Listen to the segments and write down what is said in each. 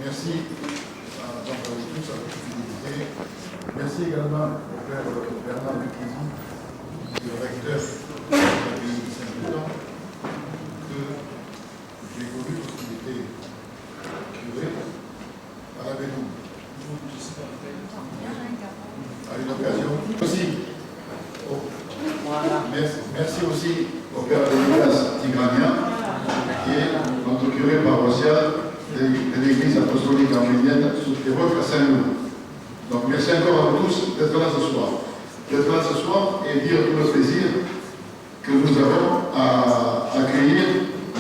Merci à tous, à votre fidélité. Merci également au père Bernard Duquesne, le recteur de l'abbaye de Saint-Jean, que j'ai connu parce qu'il était curé à la Bénou. À une occasion aussi. Merci aussi au père Denis Tigrania, qui est notre curé paroissial de l'église apostolique arménienne sous Téroc à Saint-Loup. Donc merci encore à vous tous d'être là ce soir. D'être là ce soir et dire tout le plaisir que nous avons à accueillir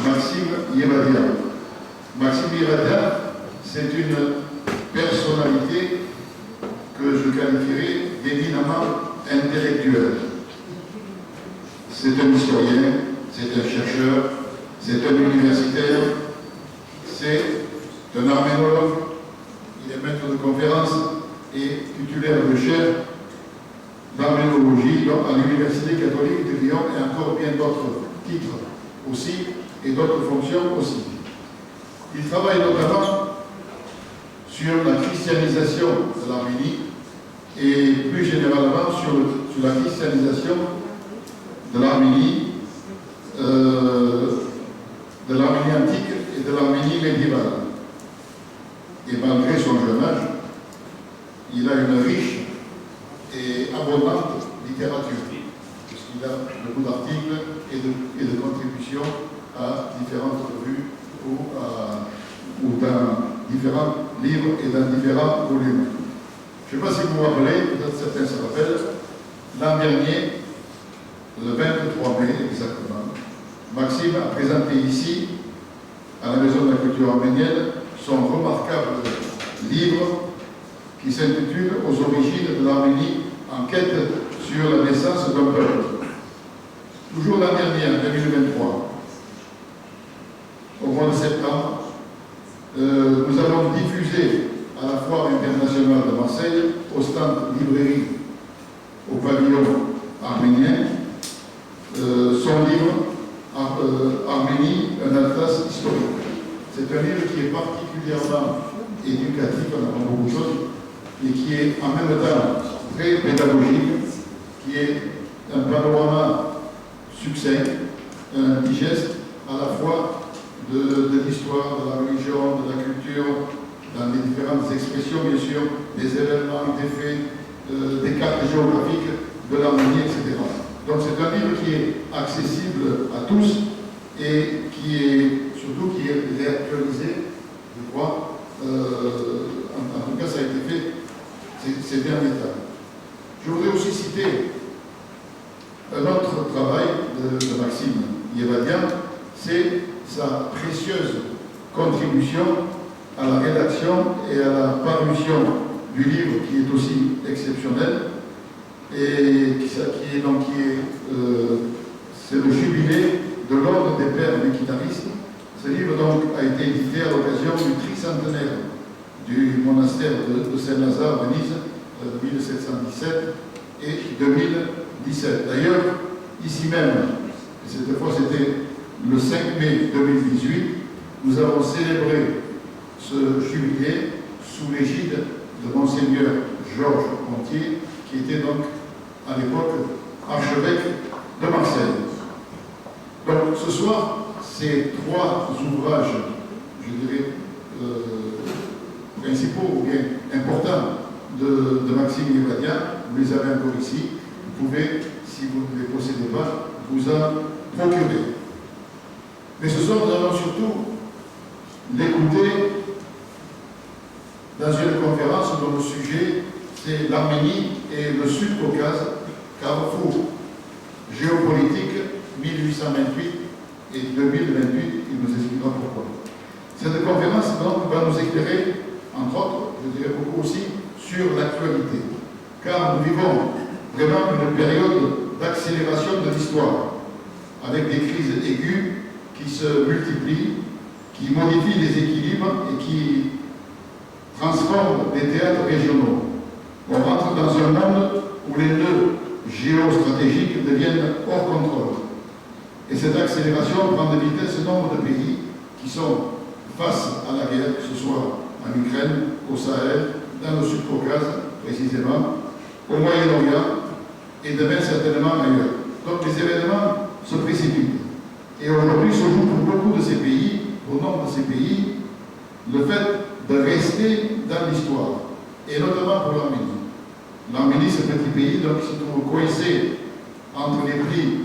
Maxime Yevadia. Maxime Yevadia, c'est une personnalité que je qualifierais d'éminemment intellectuelle. C'est un historien, c'est un chercheur, c'est un universitaire, c'est un arménologue, il est maître de conférences et titulaire de chaire d'arménologie à l'Université catholique de Lyon et encore bien d'autres titres aussi et d'autres fonctions aussi. Il travaille notamment sur la christianisation de l'Arménie et plus généralement sur la christianisation de l'Arménie antique et de l'Arménie médiévale. Et malgré son jeune âge, il a une riche et abondante littérature, puisqu'il a beaucoup d'articles et de contributions à différentes revues ou dans différents livres et dans différents volumes. Je ne sais pas si vous vous rappelez, peut-être certains se rappellent, l'an dernier, le 23 mai exactement, Maxime a présenté ici, à la Maison de la Culture arménienne, son remarquable livre qui s'intitule « Aux origines de l'Arménie, enquête sur la naissance d'un peuple ». Toujours l'an dernier, en 2023, au mois de septembre, nous avons diffusé à la Foire internationale de Marseille, au stand librairie au pavillon arménien, son livre Arménie, un atlas historique. C'est un livre qui est particulièrement éducatif, on apprend beaucoup de choses, et qui est en même temps très pédagogique, qui est un panorama succinct, digeste, à la fois de l'histoire, de la religion, de la culture, dans les différentes expressions, bien sûr, des événements, des faits, des cartes géographiques de l'Arménie, etc. Donc c'est un livre qui est accessible à tous et qui est surtout qui est réactualisé, je crois, en tout cas ça a été fait ces derniers temps. Je voudrais aussi citer un autre travail de Maxime Yevadia, c'est sa précieuse contribution à la rédaction et à la parution du livre qui est aussi exceptionnel et c'est le jubilé de l'ordre des pères méquinaristes. Ce livre donc a été édité à l'occasion du tricentenaire du monastère de Saint-Lazare à Venise, 1717 et 2017. D'ailleurs, ici même, et cette fois c'était le 5 mai 2018, nous avons célébré ce jubilé sous l'égide de Monseigneur Georges Pontier, qui était donc à l'époque archevêque de Marseille. Donc ce soir, ces trois ouvrages, je dirais, principaux ou bien importants de Maxime Yevadia, vous les avez encore ici. Vous pouvez, si vous ne les possédez pas, vous en procurer. Mais ce soir, nous allons surtout l'écouter dans une conférence dont le sujet c'est l'Arménie et le Sud-Caucase, carrefour géopolitique 1828 et 2028, il nous expliquera pourquoi. Cette conférence donc, va nous éclairer, entre autres, je dirais beaucoup aussi, sur l'actualité, car nous vivons vraiment une période d'accélération de l'histoire, avec des crises aiguës qui se multiplient, qui modifient les équilibres et qui transforment les théâtres régionaux. On rentre dans un monde où les nœuds géostratégiques deviennent hors contrôle. Et cette accélération prend de vitesse nombre de pays qui sont face à la guerre, que ce soit en Ukraine, au Sahel, dans le Sud-Caucase, précisément, au Moyen-Orient, et demain certainement ailleurs. Donc les événements se précipitent. Et aujourd'hui se joue pour beaucoup de ces pays, au nombre de ces pays, le fait de rester dans l'histoire, et notamment pour l'Arménie. L'Arménie, c'est un petit pays donc, qui se trouve coincé entre les pays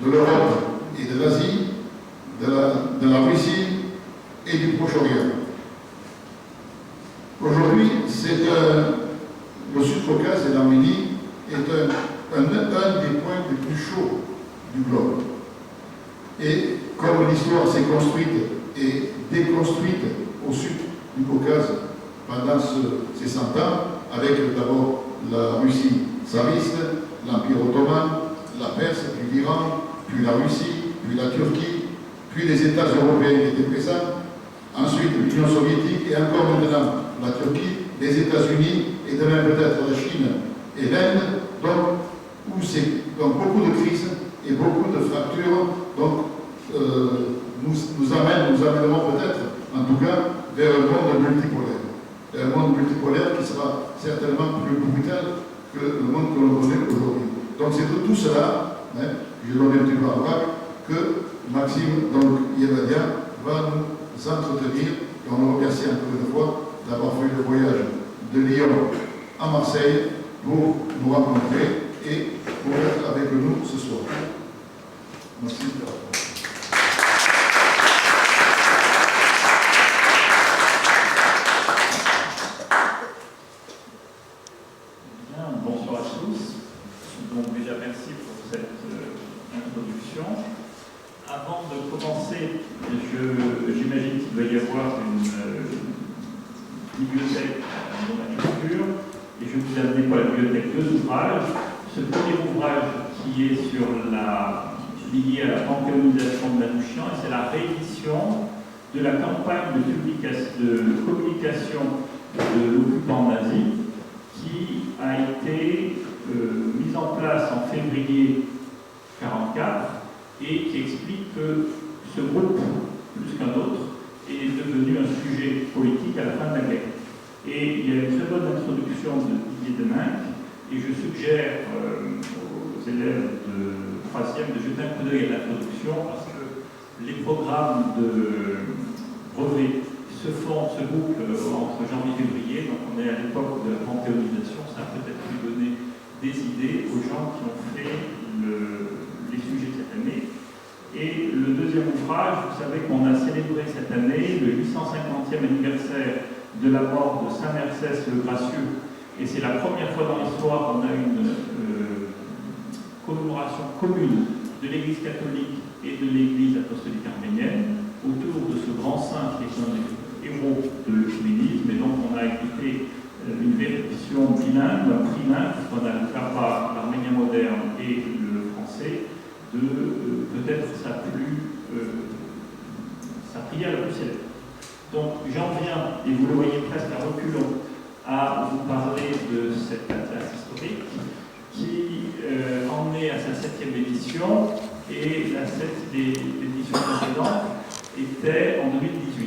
de l'Europe et de l'Asie, de la Russie et du Proche-Orient. Aujourd'hui, le Sud-Caucase et l'Arménie est un des points les plus chauds du globe. Et comme l'histoire s'est construite et déconstruite au sud du Caucase pendant ces 100 ans, avec d'abord la Russie tsariste, l'Empire ottoman, la Perse, puis l'Iran, puis la Russie, puis la Turquie, puis les États européens qui étaient présents, ensuite l'Union soviétique et encore maintenant la Turquie, les États-Unis et demain peut-être la Chine et l'Inde, donc beaucoup de crises et beaucoup de fractures, donc nous amènerons peut-être, en tout cas, vers un monde multipolaire. Un monde multipolaire qui sera certainement plus brutal que le monde que l'on connaît aujourd'hui. Donc c'est tout cela, je donne un petit peu à voir, que Maxime Yevadien va nous entretenir. Et on le remercie encore une fois d'avoir fait le voyage de Lyon à Marseille pour nous rencontrer et pour être avec nous ce soir. Merci. Bonsoir à tous. Donc déjà merci pour cette introduction. Avant de commencer, j'imagine qu'il doit y avoir une bibliothèque de manuscriture et je vous ai amené pour la bibliothèque 2 ouvrages. Ce premier ouvrage qui est lié à la panthéonisation de Manouchian, et c'est la réédition de la campagne de communication de l'occupant nazi qui a été mise en place en février 1944 et qui explique que ce groupe, plus qu'un autre, est devenu un sujet politique à la fin de la guerre. Et il y a une très bonne introduction de Didier Deninck, et je suggère aux élèves de 3e de jeter un coup d'œil à l'introduction parce que les programmes de brevet se bouclent entre janvier et février, donc on est à l'époque de la panthéonisation, ça a peut-être pu donner des idées aux gens qui ont fait les sujets de cette année. Et le deuxième ouvrage, vous savez qu'on a célébré cette année le 850e anniversaire de la mort de Saint Mercès le Gracieux, et c'est la première fois dans l'histoire qu'on a une commémoration commune de l'Église catholique et de l'Église apostolique arménienne autour de ce grand saint qui est un héros de l'œcuménisme. Et donc on a écouté une version bilingue, un trilingue, qu'on a le faire par l'arménien moderne et le français, de peut-être sa prière la plus célèbre. Donc j'en viens, et vous le voyez presque à reculons, à vous parler de cet atlas historique qui en est à sa 7e édition, et la 7 des éditions précédentes était en 2018.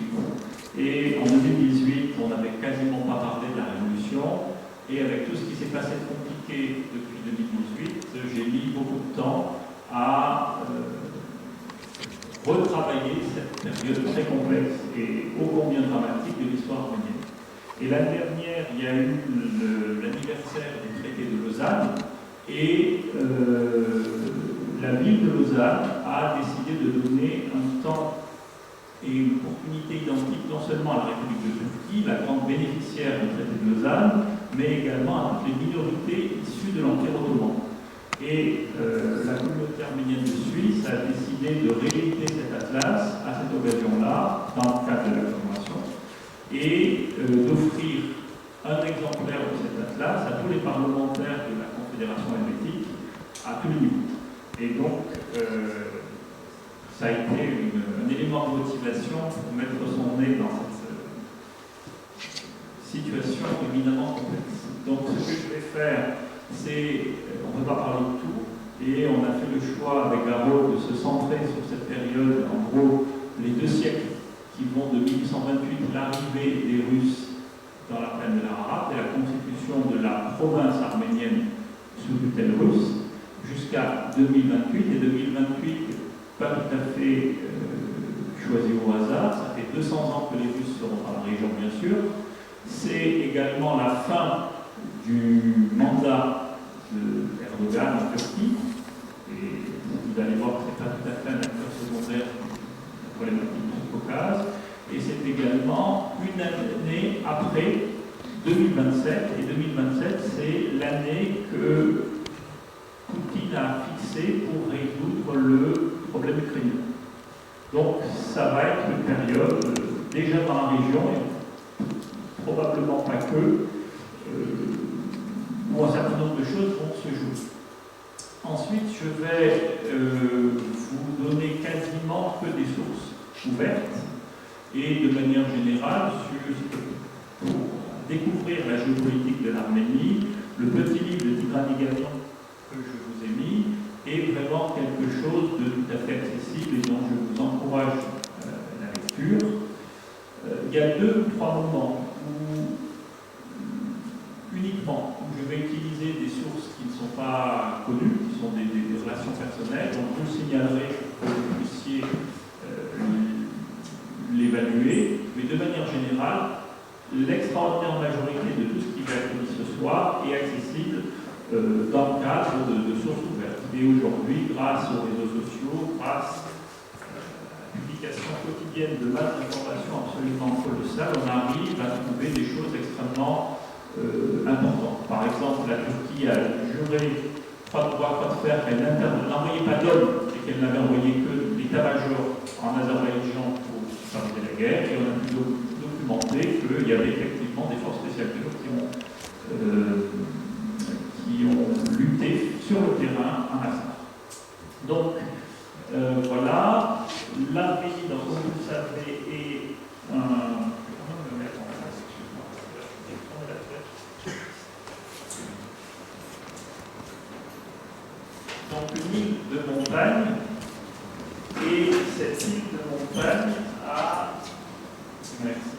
Et en 2018, on n'avait quasiment pas parlé de la Révolution, et avec tout ce qui s'est passé de compliqué depuis 2018, j'ai mis beaucoup de temps à retravailler cette période très complexe et ô combien dramatique de l'histoire arménienne. Et l'année dernière, il y a eu l'anniversaire du traité de Lausanne, et la ville de Lausanne a décidé de donner un temps et une opportunité identique non seulement à la République de Turquie, la grande bénéficiaire du traité de Lausanne, mais également à toutes les minorités issues de l'Empire ottoman. Et la communauté arménienne de Suisse a décidé de rééditer cet atlas à cette occasion-là, dans le cadre de la commémoration, et d'offrir un exemplaire de cet atlas à tous les parlementaires de la Confédération helvétique à tous les niveaux. Et donc, ça a été un élément de motivation pour mettre son nez dans cette situation éminemment complexe. Donc, ce que je vais faire, c'est, on ne peut pas parler de tout, et on a fait le choix avec Garo de se centrer sur cette période, en gros, les 2 siècles qui vont de 1828, l'arrivée des Russes dans la plaine de l'Ararat et la constitution de la province arménienne sous tutelle russe jusqu'à 2028. Et 2028, pas tout à fait choisi au hasard, ça fait 200 ans que les Russes seront dans la région, bien sûr. C'est également la fin du mandat de Erdogan en Turquie. Et vous allez voir que ce n'est pas tout à fait un acteur secondaire de la problématique du Caucase. Et c'est également une année après 2027. Et 2027, c'est l'année que Poutine a fixée pour résoudre le problème ukrainien. Donc ça va être une période déjà dans la région, et probablement pas que, où un certain nombre de choses vont se jouer. Ensuite, je vais vous donner quasiment que des sources ouvertes et de manière générale pour découvrir la géopolitique de l'Arménie. Le petit livre de Tigran Igarian que je vous ai mis est vraiment quelque chose de tout à fait accessible et dont je vous encourage la lecture. Il y a 2 ou 3 moments où uniquement où je vais utiliser des sources qui ne sont pas connues, qui sont des relations personnelles, donc je vous signalerai pour que vous puissiez l'évaluer, mais de manière générale, l'extraordinaire majorité de tout ce qui va être dit ce soir est accessible dans le cadre de sources ouvertes. Et aujourd'hui, grâce aux réseaux sociaux, grâce à la publication quotidienne de masses d'informations absolument colossales, on arrive à trouver des choses extrêmement importantes. Par exemple, la Turquie a juré, pas de droit, pas de faire, qu'elle n'envoyait pas d'hommes et qu'elle n'avait envoyé que l'état-major en Azerbaïdjan pour superviser la guerre, et on a pu documenter qu'il y avait effectivement des forces spéciales turques qui ont lutté sur le terrain en Azerbaïdjan. Donc, voilà, l'Arménie, comme vous le savez, est un... Donc, une île de montagne, et cette île de montagne a... Merci.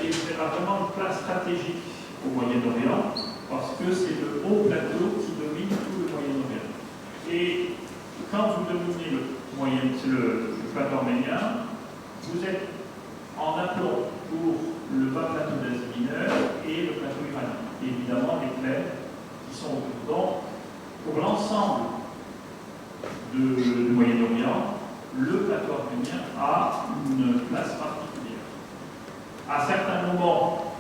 Et sera vraiment une place stratégique au Moyen-Orient, parce que c'est le haut plateau qui domine tout le Moyen-Orient. Et quand vous dominez le plateau arménien, vous êtes en aplomb pour le bas plateau d'Asie mineure et le plateau iranien. Et évidemment, les plaines qui sont autour. Donc, pour l'ensemble du Moyen-Orient, le plateau arménien a une place particulière. À certains moments,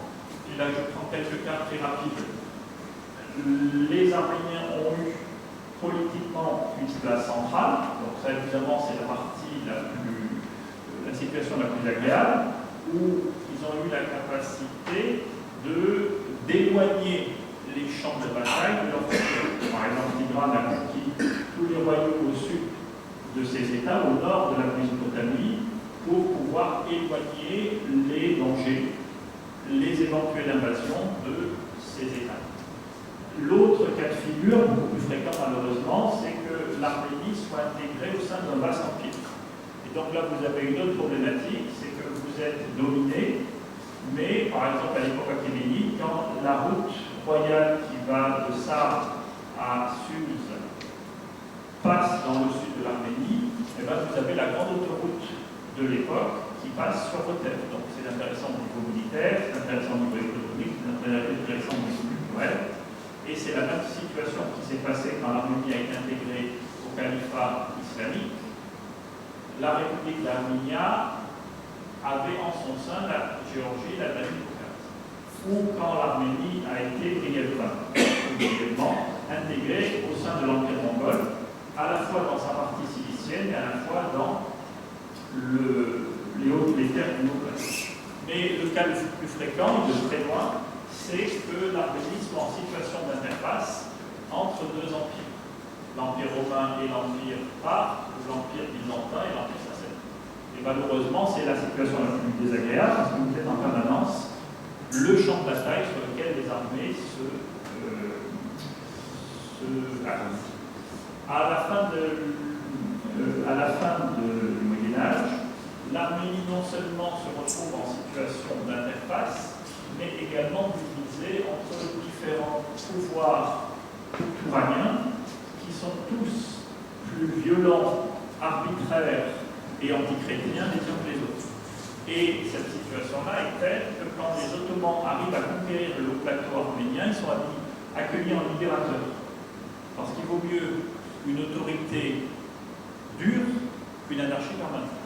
et là je prends quelques cas très rapides, les Arméniens ont eu politiquement une place centrale, donc ça évidemment c'est la situation la plus agréable, où ils ont eu la capacité d'éloigner les champs de bataille de leur territoire. Par exemple, Tigran a conquis tous les royaumes au sud de ces États, au nord de la Mésopotamie, pour pouvoir éloigner les dangers, les éventuelles invasions de ces États. L'autre cas de figure, beaucoup plus fréquent malheureusement, c'est que l'Arménie soit intégrée au sein d'un vaste empire. Et donc là, vous avez une autre problématique, c'est que vous êtes dominé, mais par exemple à l'époque achéménide, quand la route royale qui va de Sardes à Suse passe dans le sud de l'Arménie, et bien vous avez la grande autoroute de l'époque qui passe sur vos terres. Donc c'est intéressant au niveau militaire, c'est intéressant au niveau économique, c'est intéressant au niveau culturel. Et c'est la même situation qui s'est passée quand l'Arménie a été intégrée au califat islamique. La République d'Arménie avait en son sein la Géorgie et l'Albanie caucase. Ou quand l'Arménie a été brièvement intégrée au sein de l'Empire mongol, à la fois dans sa partie cilicienne et à la fois dans les terres du Haut-Plateau. Mais le cas le plus fréquent, de très loin, c'est que l'Arménie soit en situation d'interface entre deux empires, l'Empire romain et l'Empire parthe, ou l'Empire byzantin et l'Empire sassanide. Et malheureusement, c'est la situation la plus désagréable parce que vous êtes en permanence le champ de bataille sur lequel les armées se affrontent. À la fin du Moyen-Âge, l'Arménie non seulement se retrouve en situation d'interface, mais également divisée entre différents pouvoirs touraniens qui sont tous plus violents, arbitraires et antichrétiens les uns que les autres. Et cette situation-là est telle que quand les Ottomans arrivent à conquérir le plateau arménien, ils sont accueillis en libérateurs. Parce qu'il vaut mieux une autorité dure qu'une anarchie permanente.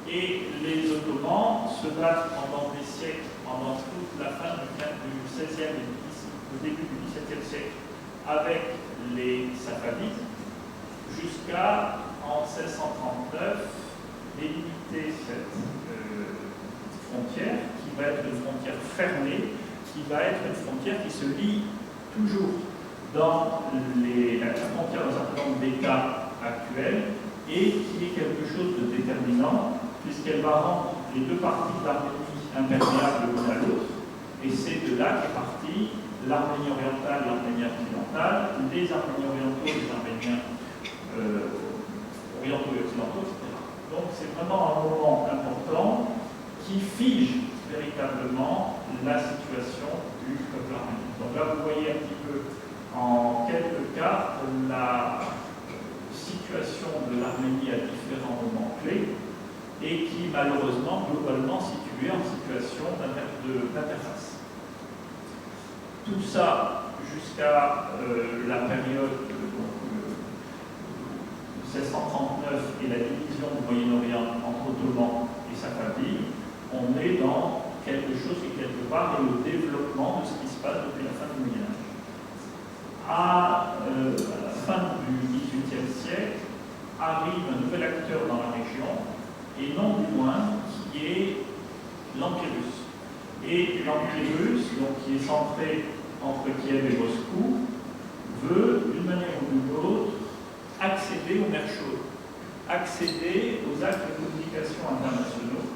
Et les Ottomans se battent pendant des siècles, pendant toute la fin du XVIe et au début du XVIIe siècle, avec les Safavides, jusqu'à, en 1639, délimiter cette frontière, qui va être une frontière fermée, qui va être une frontière qui se lie toujours dans la frontière d'un certain nombre d'États actuels, et qui est quelque chose de déterminant, puisqu'elle va rendre les deux parties de l'Arménie imperméables l'une à l'autre, et c'est de là qu'est partie l'Arménie orientale et l'Arménie occidentale, les Arméniens orientaux et les Arméniens orientaux et occidentaux, etc. Donc c'est vraiment un moment important qui fige véritablement la situation du peuple arménien. Donc là, vous voyez un petit peu en quelques cartes la situation de l'Arménie à différents moments clés et qui, malheureusement, globalement située en situation d'interface. Tout ça jusqu'à la période 1639 et la division du Moyen-Orient entre Ottomans et Safavides, on est dans quelque chose qui, quelque part, est le développement de ce qui se passe depuis la fin du Moyen-Âge. À la fin du XVIIIe siècle, arrive un nouvel acteur dans la région, et non du moins, qui est l'Empire russe. Et l'Empire russe, donc, qui est centré entre Kiev et Moscou, veut, d'une manière ou d'une autre, accéder aux mers chaudes, accéder aux actes de communication internationaux.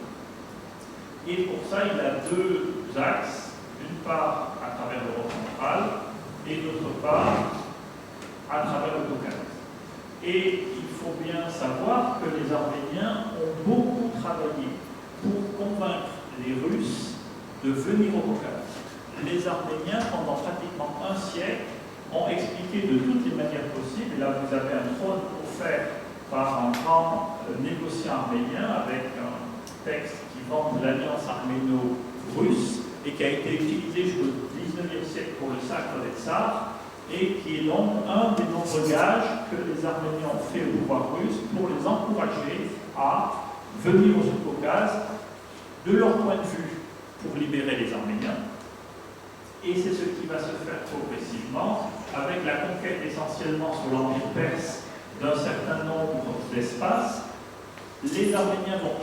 Et pour ça, il a deux axes, d'une part à travers l'Europe centrale, et d'autre part à travers le Caucase. Et il faut bien savoir que les Arméniens ont beaucoup travaillé pour convaincre les Russes de venir au Caucase. Les Arméniens, pendant pratiquement un siècle, ont expliqué de toutes les manières possibles, et là vous avez un trône offert par un grand négociant arménien avec un texte qui vante l'alliance arméno-russe et qui a été utilisé jusqu'au XIXe siècle pour le sacre des tsars, et qui est donc un des nombreux gages que les Arméniens ont fait au pouvoir russe pour les encourager à venir au Sud-Caucase, de leur point de vue, pour libérer les Arméniens. Et c'est ce qui va se faire progressivement avec la conquête essentiellement sur l'Empire perse d'un certain nombre d'espaces. Les Arméniens vont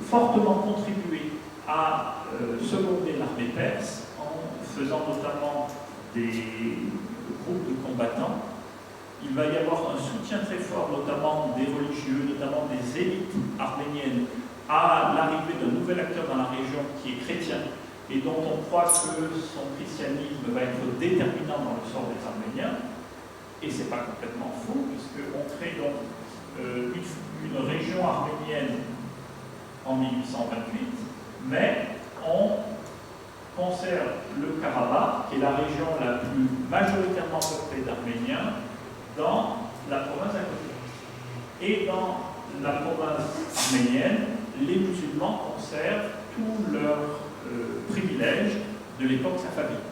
fortement contribuer à seconder l'armée perse en faisant notamment des groupes de combattants. Il va y avoir un soutien très fort, notamment des religieux, notamment des élites arméniennes, à l'arrivée d'un nouvel acteur dans la région qui est chrétien et dont on croit que son christianisme va être déterminant dans le sort des Arméniens. Et ce n'est pas complètement faux, puisqu'on crée donc une région arménienne en 1828, mais on conserve le Karabakh, qui est la région la plus majoritairement peuplée d'Arméniens, dans la province à côté. Et dans la province arménienne, les musulmans conservent tous leurs privilèges de l'époque safavide.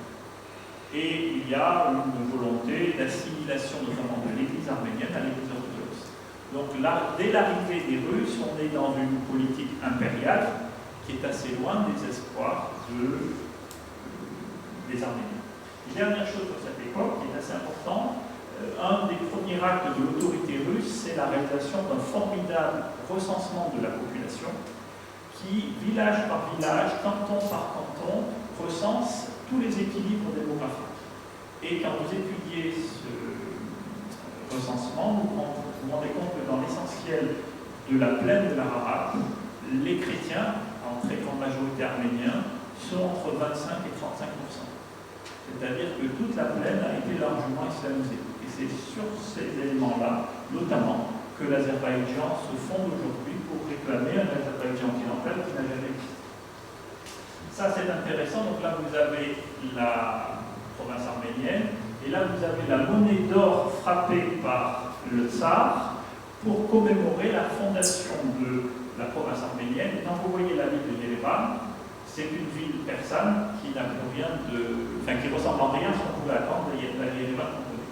Et il y a une volonté d'assimilation notamment de l'Église arménienne à l'Église orthodoxe. Donc là, dès l'arrivée des Russes, on est dans une politique impériale qui est assez loin des espoirs des Arméniens. Une dernière chose sur cette époque qui est assez important, un des premiers actes de l'autorité russe, c'est la réalisation d'un formidable recensement de la population qui, village par village, canton par canton, recense tous les équilibres démographiques. Et quand vous étudiez ce recensement, vous vous rendez compte que dans l'essentiel de la plaine de l'Ararat, les chrétiens, en très grande majorité arméniens, sont entre 25 et 35%. C'est-à-dire que toute la plaine a été largement islamisée. Et c'est sur ces éléments-là, notamment, que l'Azerbaïdjan se fonde aujourd'hui pour réclamer un Azerbaïdjan occidental qui n'a jamais existé. Ça, c'est intéressant. Donc là, vous avez la province arménienne, et là, vous avez la monnaie d'or frappée par le tsar pour commémorer la fondation de la province arménienne. Et quand vous voyez la ville de Yerevan, c'est une ville persane qui n'a plus rien de... Enfin, qui ressemble en rien à ce qu'on pouvait attendre de la Yerevan qu'on connaît.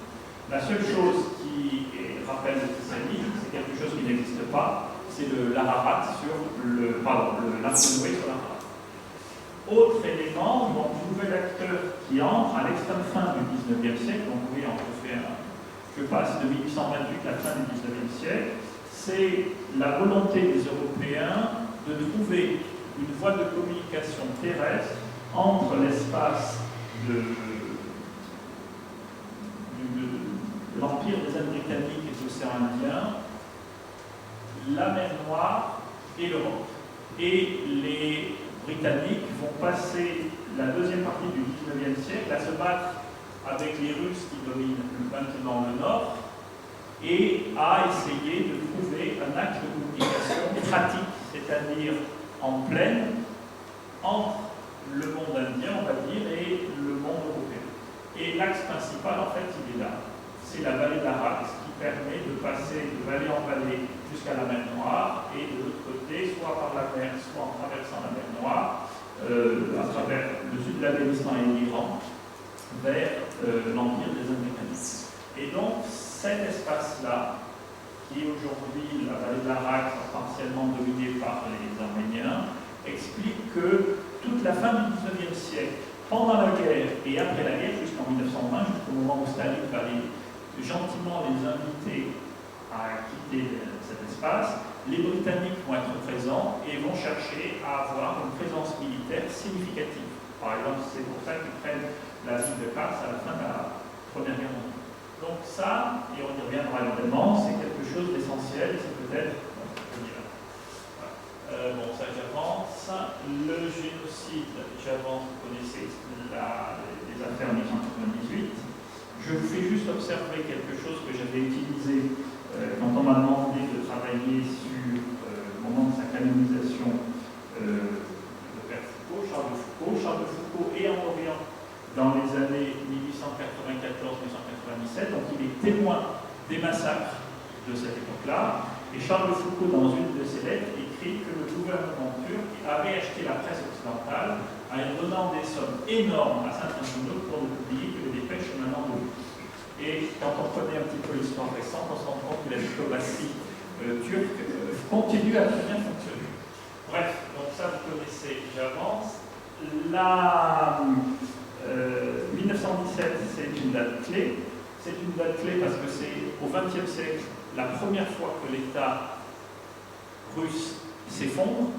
La seule chose qui rappelle le christianisme, c'est quelque chose qui n'existe pas, c'est l'Ararat sur le... Pardon, l'arc de Noé sur l'Ararat. Autre élément, donc nouvel acteur qui entre à l'extrême fin du 19e siècle, donc oui, on peut faire, je passe de 1828 à la fin du 19e siècle, c'est la volonté des Européens de trouver une voie de communication terrestre entre l'espace de l'Empire des Indes britanniques et de l'océan Indien, la mer Noire et l'Europe. Et les Britanniques vont passer la deuxième partie du 19e siècle à se battre avec les Russes qui dominent maintenant le Nord et à essayer de trouver un axe de communication pratique, c'est-à-dire en plaine, entre le monde indien, on va dire, et le monde européen. Et l'axe principal, en fait, il est là. C'est la vallée d'Arak, ce qui permet de passer de vallée en vallée jusqu'à la mer Noire, et de l'autre côté, soit par la mer, soit en traversant la mer Noire, à travers le sud de l'Afghanistan et l'Iran, vers l'Empire des Indes britanniques. Et donc, cet espace-là, qui est aujourd'hui la vallée d'Arak, partiellement dominée par les Arméniens, explique que toute la fin du 19e siècle, pendant la guerre et après la guerre, jusqu'en 1920, jusqu'au moment où Staline va gentiment les inviter à quitter cet espace, les Britanniques vont être présents et vont chercher à avoir une présence militaire significative. Par exemple, c'est pour ça qu'ils prennent la ville de Kars à la fin de la Première Guerre mondiale. Donc ça, et on y reviendra évidemment, c'est quelque chose d'essentiel, c'est peut-être... bon, ça j'avance. Le génocide, j'avance, vous connaissez les affaires en 1998. Je vous fais juste observer quelque chose que j'avais utilisé quand on m'a demandé de travailler sur le moment de sa canonisation de Père Foucault, Charles de Foucault. Charles de Foucault est en Orient dans les années 1894-1897, donc il est témoin des massacres de cette époque-là. Et Charles de Foucault, dans une de ses lettres, écrit que le gouvernement turc avait acheté la presse occidentale en donnant des sommes énormes à Saint-Antonio pour ne publier que les dépêches émanant de lui. Et quand on connaît un petit peu l'histoire récente, on se rend compte que la diplomatie turque continue à très bien fonctionner. Bref, donc ça vous connaissez, j'avance. La 1917, c'est une date clé. C'est une date clé parce que c'est au XXe siècle la première fois que l'État russe s'effondre.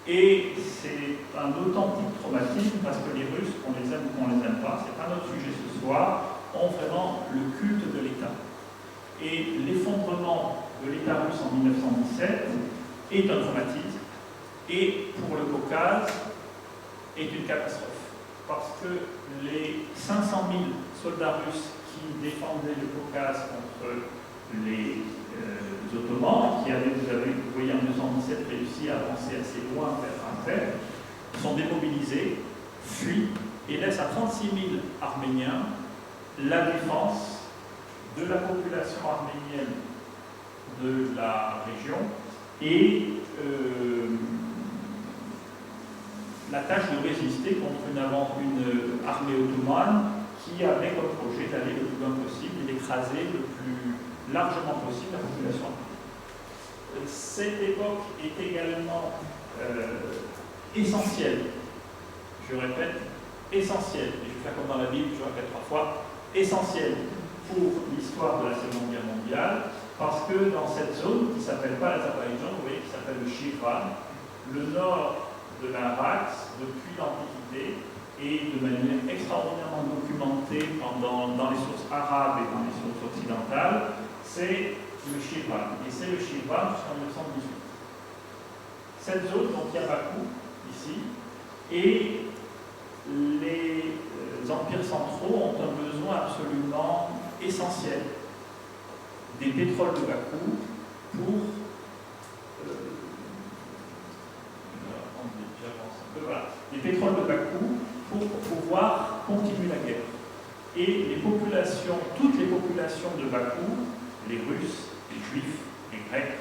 Et c'est un authentique traumatisme parce que les Russes, qu'on les aime ou qu'on les aime pas, c'est pas notre sujet ce soir, ont vraiment le culte de l'État. Et l'effondrement de l'État russe en 1917 est un traumatisme et pour le Caucase est une catastrophe. Parce que les 500 000 soldats russes qui défendaient le Caucase contre les Ottomans, qui avaient, vous voyez, en 1917 réussi à avancer assez loin vers Antwerp, sont démobilisés, fuient et laissent à 36 000 Arméniens la défense de la population arménienne de la région et la tâche de résister contre une armée ottomane qui avait comme projet d'aller le plus loin possible et d'écraser le plus largement possible la population arménienne. Cette époque est également essentielle, je répète, essentielle, et je vais faire comme dans la Bible, je répète 3 fois, essentielle pour l'histoire de la Seconde Guerre mondiale, parce que dans cette zone, qui ne s'appelle pas l'Azerbaïdjan, vous voyez, qui s'appelle le Shirvan, le nord de l'Irak, depuis l'Antiquité, et de manière extraordinairement documentée dans les sources arabes et dans les sources occidentales, c'est le Shirvan. Et c'est le Shirvan jusqu'en 1918. Cette zone, donc il y a Bakou, ici, et les empires centraux ont un besoin absolument essentiel des pétroles de Bakou pour pétrole de Bakou pour pouvoir continuer la guerre. Et les populations, toutes les populations de Bakou, les Russes, les Juifs, les Grecs,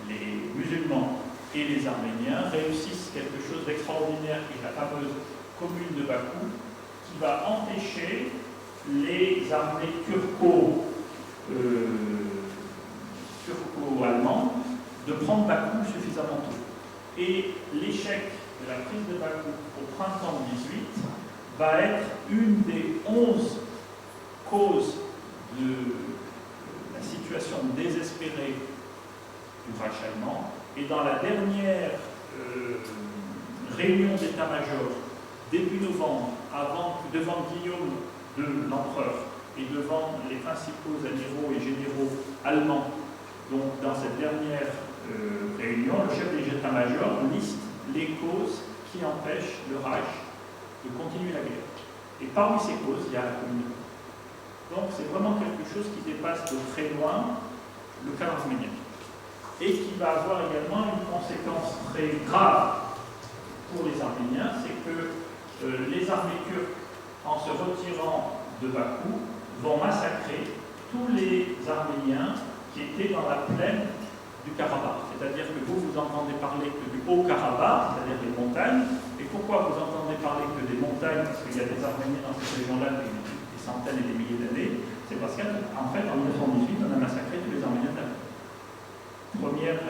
les musulmans et les Arméniens réussissent quelque chose d'extraordinaire qui est la fameuse commune de Bakou, qui va empêcher les armées turco-allemandes de prendre Bakou suffisamment tôt. Et l'échec de la prise de Bakou au printemps 18 va être une des 11 causes de la situation désespérée du Reich allemand. Et dans la dernière réunion d'état-major, début novembre, devant Guillaume de l'empereur et devant les principaux amiraux et généraux allemands, donc dans cette dernière réunion, le chef des états-majors liste les causes qui empêchent le Reich de continuer la guerre. Et parmi ces causes, il y a la communauté. Donc c'est vraiment quelque chose qui dépasse de très loin le cas arménien. Et qui va avoir également une conséquence très grave pour les Arméniens, c'est que les armées turques, en se retirant de Bakou, vont massacrer tous les Arméniens qui étaient dans la plaine du Karabakh. C'est-à-dire que vous entendez parler que du Haut-Karabakh, c'est-à-dire des montagnes. Et pourquoi vous entendez parler que des montagnes? Parce qu'il y a des Arméniens dans cette région-là depuis des centaines et des milliers d'années. C'est parce qu'en fait, en 1918, on a massacré tous les Arméniens de la première.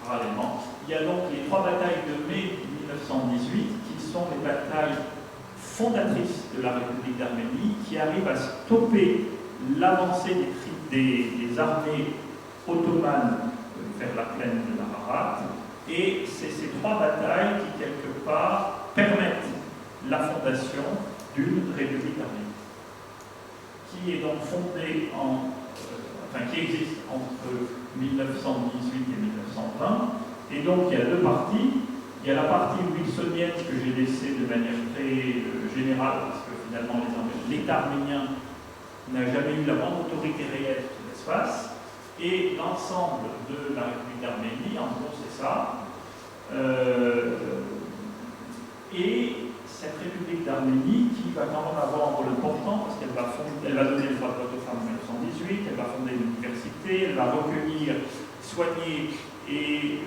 Parallèlement, il y a donc les 3 batailles de mai 1918 qui sont les batailles fondatrices de la République d'Arménie, qui arrivent à stopper l'avancée des armées ottomanes vers la plaine de l'Ararat. Et c'est ces 3 batailles qui, quelque part, permettent la fondation d'une République d'Arménie, qui est donc fondée qui existe entre 1918 et 1920. Et donc il y a 2 parties. Il y a la partie wilsonienne que j'ai laissée de manière très générale, parce que finalement l'État arménien n'a jamais eu la moindre autorité réelle sur l'espace. Et l'ensemble de la République d'Arménie, en gros c'est ça. Et cette République d'Arménie qui va quand même avoir un rôle important parce qu'elle va donner le droit de vote aux femmes en 1918, elle va fonder une université, elle va recueillir, soigner et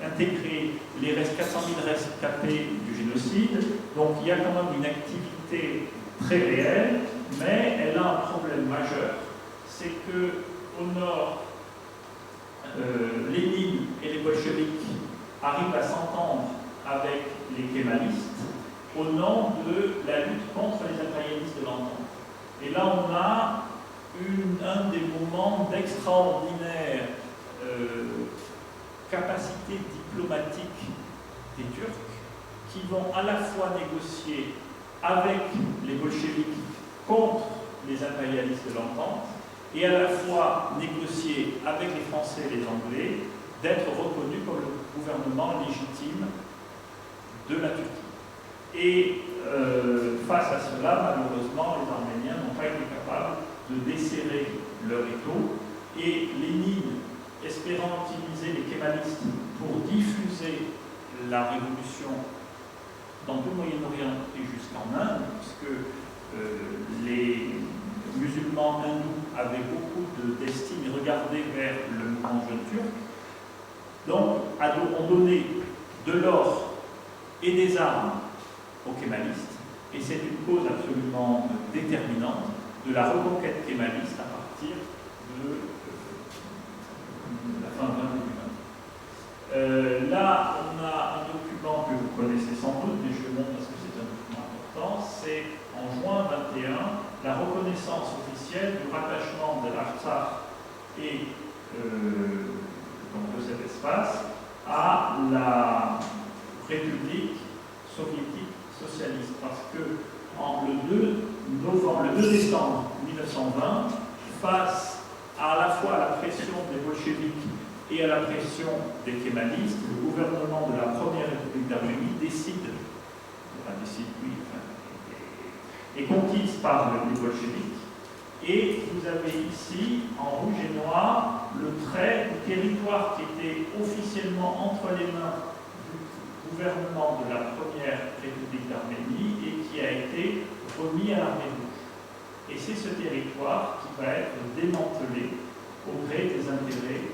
intégrer les 400 000 rescapés du génocide. Donc il y a quand même une activité très réelle, mais elle a un problème majeur, c'est que au nord, Lénine et les bolcheviks arrivent à s'entendre avec les kémalistes au nom de la lutte contre les impérialistes de l'entente. Et là, on a un des moments d'extraordinaire capacité diplomatique des Turcs qui vont à la fois négocier avec les bolcheviks contre les impérialistes de l'entente et à la fois négocier avec les Français et les Anglais d'être reconnus comme le gouvernement légitime de la Turquie. Et face à cela, malheureusement, les Arméniens n'ont pas été capables de desserrer leur étau. Et Lénine, espérant utiliser les kémalistes pour diffuser la révolution dans tout le Moyen-Orient et jusqu'en Inde, puisque les musulmans hindous avaient beaucoup d'estime et regardaient vers le mouvement jeune turc, donc ont donné de l'or et des armes aux kémalistes, et c'est une cause absolument déterminante de la reconquête kémaliste à partir de la fin du XXe. Là, on a un document que vous connaissez sans doute, mais je le montre parce que c'est un document important, c'est en juin 21, la reconnaissance officielle du rattachement de l'Artsakh et donc de cet espace à la République soviétique socialiste, parce que le 2 décembre 1920, face à la fois à la pression des bolcheviks et à la pression des kémalistes, le gouvernement de la première République d'Arménie est conquise par les bolcheviks. Et vous avez ici, en rouge et noir, le trait du territoire qui était officiellement entre les mains du gouvernement de la première République d'Arménie et qui a été remis à l'armée rouge. Et c'est ce territoire qui va être démantelé au gré des intérêts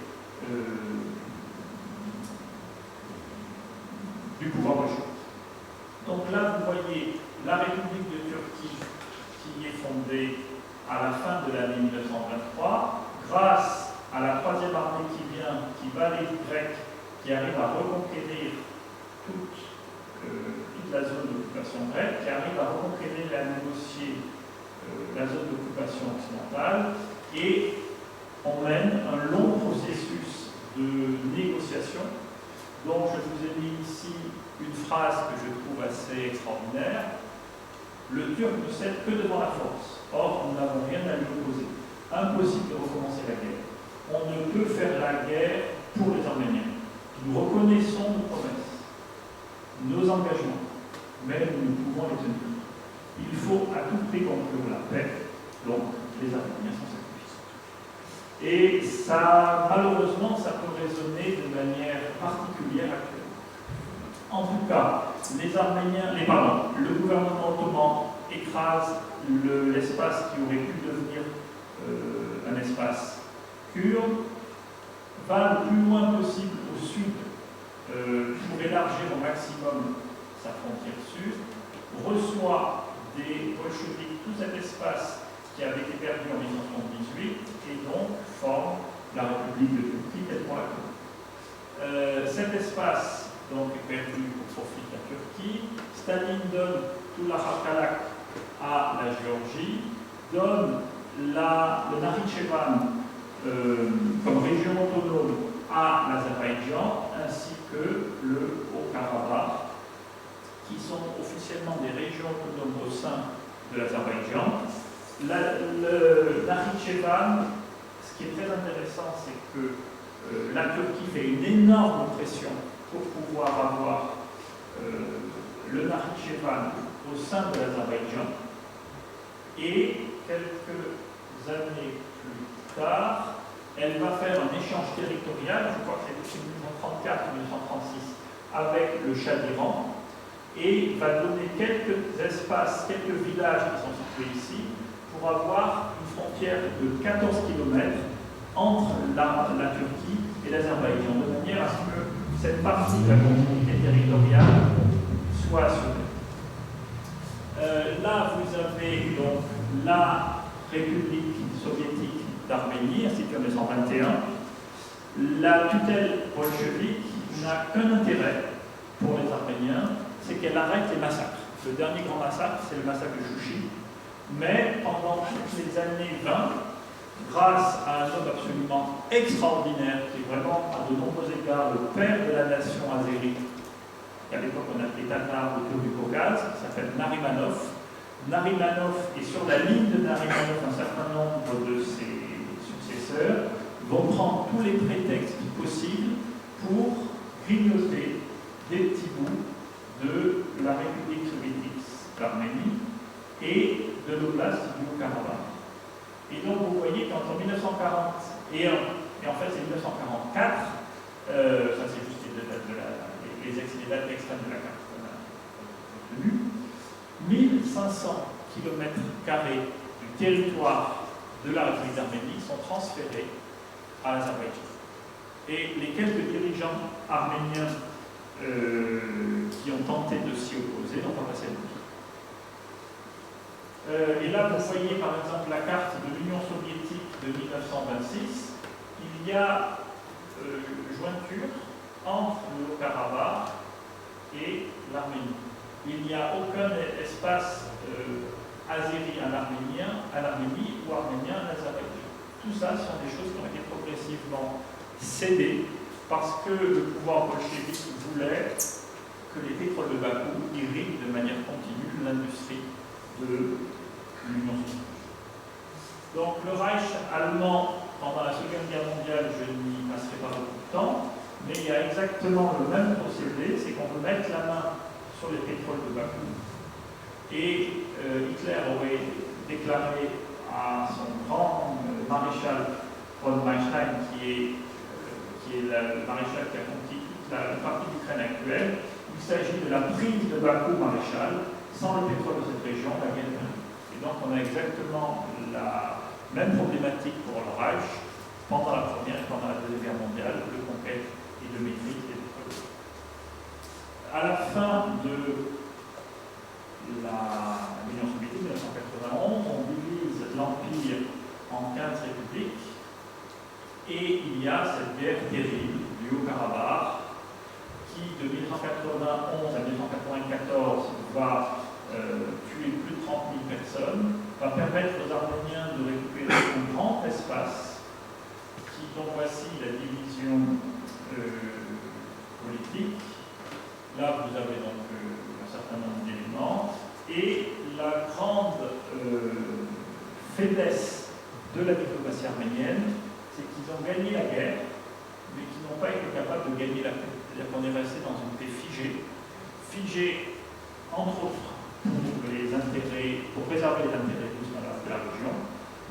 du pouvoir bolchevique. Donc là, vous voyez la République de Turquie qui est fondée à la fin de l'année 1923, grâce à la troisième armée qui vient, qui bat les Grecs, qui arrive à reconquérir toute la zone d'occupation grecque, qui arrive à reconquérir et à négocier la zone d'occupation occidentale, et on mène un long processus de négociation, dont je vous ai mis ici une phrase que je trouve assez extraordinaire. Le Turc ne cède que devant la force. Or, nous n'avons rien à lui opposer. Impossible de recommencer la guerre. On ne peut faire la guerre pour les Arméniens. Nous reconnaissons nos promesses, nos engagements, mais nous ne pouvons les tenir. Il faut à tout prix conclure la paix, donc les Arméniens sont sacrifiés. Et ça, malheureusement, ça peut résonner de manière particulière actuellement. En tout cas, le gouvernement ottoman écrase l'espace qui aurait pu devenir un espace kurde, va le plus loin possible au sud pour élargir au maximum sa frontière sud, reçoit des bolcheviks tout cet espace qui avait été perdu en 1978 et donc forme la République de Turquie telle qu'on la connaît. Cet espace donc est perdu au profit de la Turquie. Staline donne tout l'Artsakh à la Géorgie, donne le Nakhitchevan comme région autonome à l'Azerbaïdjan, ainsi que le Haut-Karabakh, qui sont officiellement des régions autonomes au sein de l'Azerbaïdjan. Le Nakhitchevan, ce qui est très intéressant, c'est que la Turquie fait une énorme pression pour pouvoir avoir le Nakhitchevan au sein de l'Azerbaïdjan. Et quelques années plus tard, elle va faire un échange territorial, je crois que c'est 1934 ou 1936, avec le Shah d'Iran, et va donner quelques espaces, quelques villages qui sont situés ici, pour avoir une frontière de 14 km entre la Turquie et l'Azerbaïdjan, de manière à ce que cette partie de la continuité territoriale soit assurée. Là, vous avez donc la République soviétique d'Arménie, instituée en 1921. La tutelle bolchevique n'a qu'un intérêt pour les Arméniens, c'est qu'elle arrête les massacres. Le dernier grand massacre, c'est le massacre de Chouchi. Mais pendant toutes les années 20, grâce à un homme absolument extraordinaire, qui est vraiment, à de nombreux égards, le père de la nation azérie, qu'à l'époque on appelait Tatar autour du Caucase, qui s'appelle Narimanov. Narimanov, et sur la ligne de Narimanov, un certain nombre de ses successeurs vont prendre tous les prétextes possibles pour grignoter des petits bouts de la République soviétique d'Arménie et de l'oblast du Haut-Karabakh. Et donc vous voyez qu'entre 1941 et en fait c'est 1944, ça c'est juste les dates extrêmes de la carte qu'on a obtenues, 1500 km² du territoire de la République d'Arménie sont transférés à l'Azerbaïdjan. Et les quelques dirigeants arméniens qui ont tenté de s'y opposer n'ont pas passé le tour. Et là, vous voyez par exemple la carte de l'Union soviétique de 1926. Il y a jointure entre le Haut-Karabakh et l'Arménie. Il n'y a aucun espace azéri à l'Arménie ou arménien à l'Azerbaïdjan. Tout ça sont des choses qui ont été progressivement cédées parce que le pouvoir bolchevique voulait que les pétroles de Bakou irriguent de manière continue l'industrie de l'Union soviétique. Donc le Reich allemand, pendant la Seconde Guerre mondiale, je n'y passerai pas beaucoup de temps, mais il y a exactement le même procédé, c'est qu'on veut mettre la main sur les pétroles de Bakou. Et Hitler aurait déclaré à son grand maréchal von Manstein, qui est le maréchal qui a conquis toute la partie d'Ukraine actuelle. Il s'agit de la prise de Bakou maréchal. Sans le pétrole de cette région, la guerre est terminée. Et donc on a exactement la même problématique pour le Reich pendant la Première et pendant la Deuxième Guerre mondiale, de conquête et de maîtrise des pétroles. À la fin de l'Union soviétique, 1991, on divise l'Empire en 15 républiques et il y a cette guerre terrible du Haut-Karabakh qui, de 1991 à 1994, va tuer plus de 30 000 personnes, va permettre aux Arméniens de récupérer un grand espace dont voici la division politique. Là, vous avez donc un certain nombre d'éléments. Et la grande faiblesse de la diplomatie arménienne, c'est qu'ils ont gagné la guerre, mais qu'ils n'ont pas été capables de gagner la paix. C'est-à-dire qu'on est resté dans une paix figée, entre autres, pour préserver les intérêts russes de la région,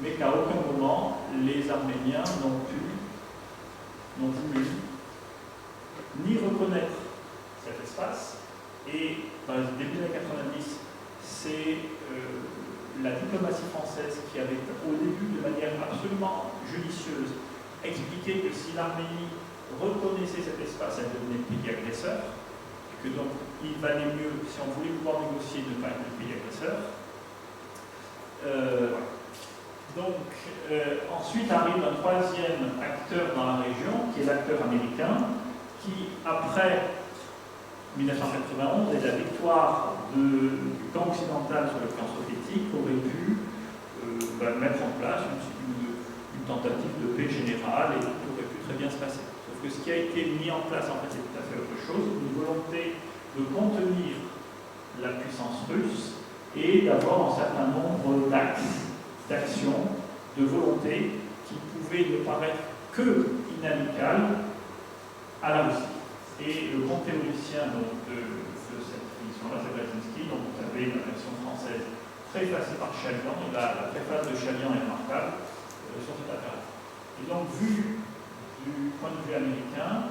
mais qu'à aucun moment les Arméniens n'ont voulu ni reconnaître cet espace. Et dans les débuts des années 90, c'est la diplomatie française qui avait, au début, de manière absolument judicieuse, expliqué que si l'Arménie reconnaissait cet espace, elle devenait pays agresseur, que donc il valait mieux, si on voulait pouvoir négocier, ne pas être le pays agresseur. Voilà. Donc, ensuite arrive un troisième acteur dans la région, qui est l'acteur américain, qui, après 1991 et la victoire du camp occidental sur le camp soviétique, aurait pu mettre en place une tentative de paix générale et tout aurait pu très bien se passer. Sauf que ce qui a été mis en place, en fait, c'est tout à fait autre chose, une volonté de contenir la puissance russe et d'avoir un certain nombre d'axes, d'actions, de volontés qui pouvaient ne paraître que inamicales à la Russie. Et le grand théoricien donc, de cette tradition-là, c'est Brzezinski, dont vous avez la version française préfacée par Chalian, et la préface de Chalian est remarquable sur cette affaire. Et donc, vu du point de vue américain,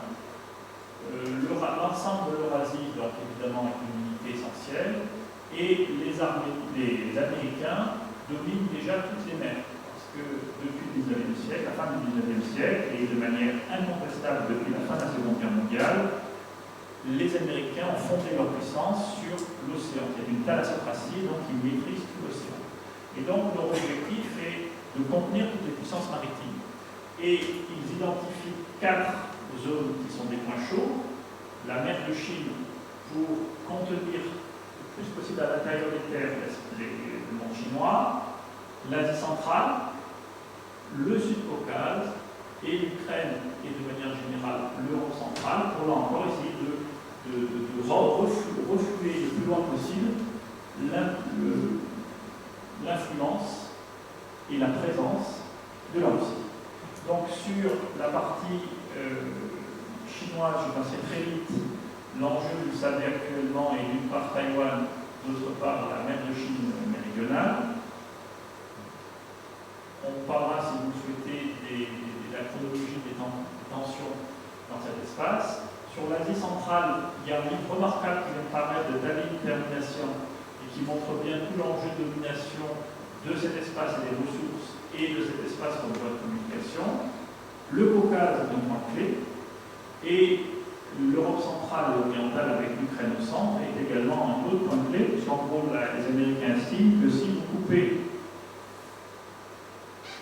l'ensemble de l'Eurasie, donc évidemment, est une unité essentielle, et les Américains dominent déjà toutes les mers. Parce que depuis le 19e siècle, la fin du 19e siècle, et de manière incontestable depuis la fin de la Seconde Guerre mondiale, les Américains ont fondé leur puissance sur l'océan. Il y a une thalassopratie, donc ils maîtrisent tout l'océan. Et donc leur objectif est de contenir toutes les puissances maritimes. Et ils identifient 4 zones qui sont des points chauds. La mer de Chine pour contenir le plus possible à l'intérieur des terres le monde chinois, l'Asie centrale, le Sud-Caucase et l'Ukraine et de manière générale l'Europe centrale pour là encore essayer de refouler le plus loin possible l'influence et la présence de la Russie. Donc sur la partie chinoise, je passais très vite. L'enjeu, vous le savez actuellement, est d'une part Taïwan, d'autre part la mer de Chine méridionale. On parlera, si vous le souhaitez, de la chronologie des tensions dans cet espace. Sur l'Asie centrale, il y a un livre remarquable qui vient de paraître de Tallinn Termination et qui montre bien tout l'enjeu de domination de cet espace et des ressources et de cet espace comme voie de communication. Le Caucase est un point clé et l'Europe centrale et orientale avec l'Ukraine au centre est également un autre point clé, puisqu'en gros, les Américains estiment que si vous coupez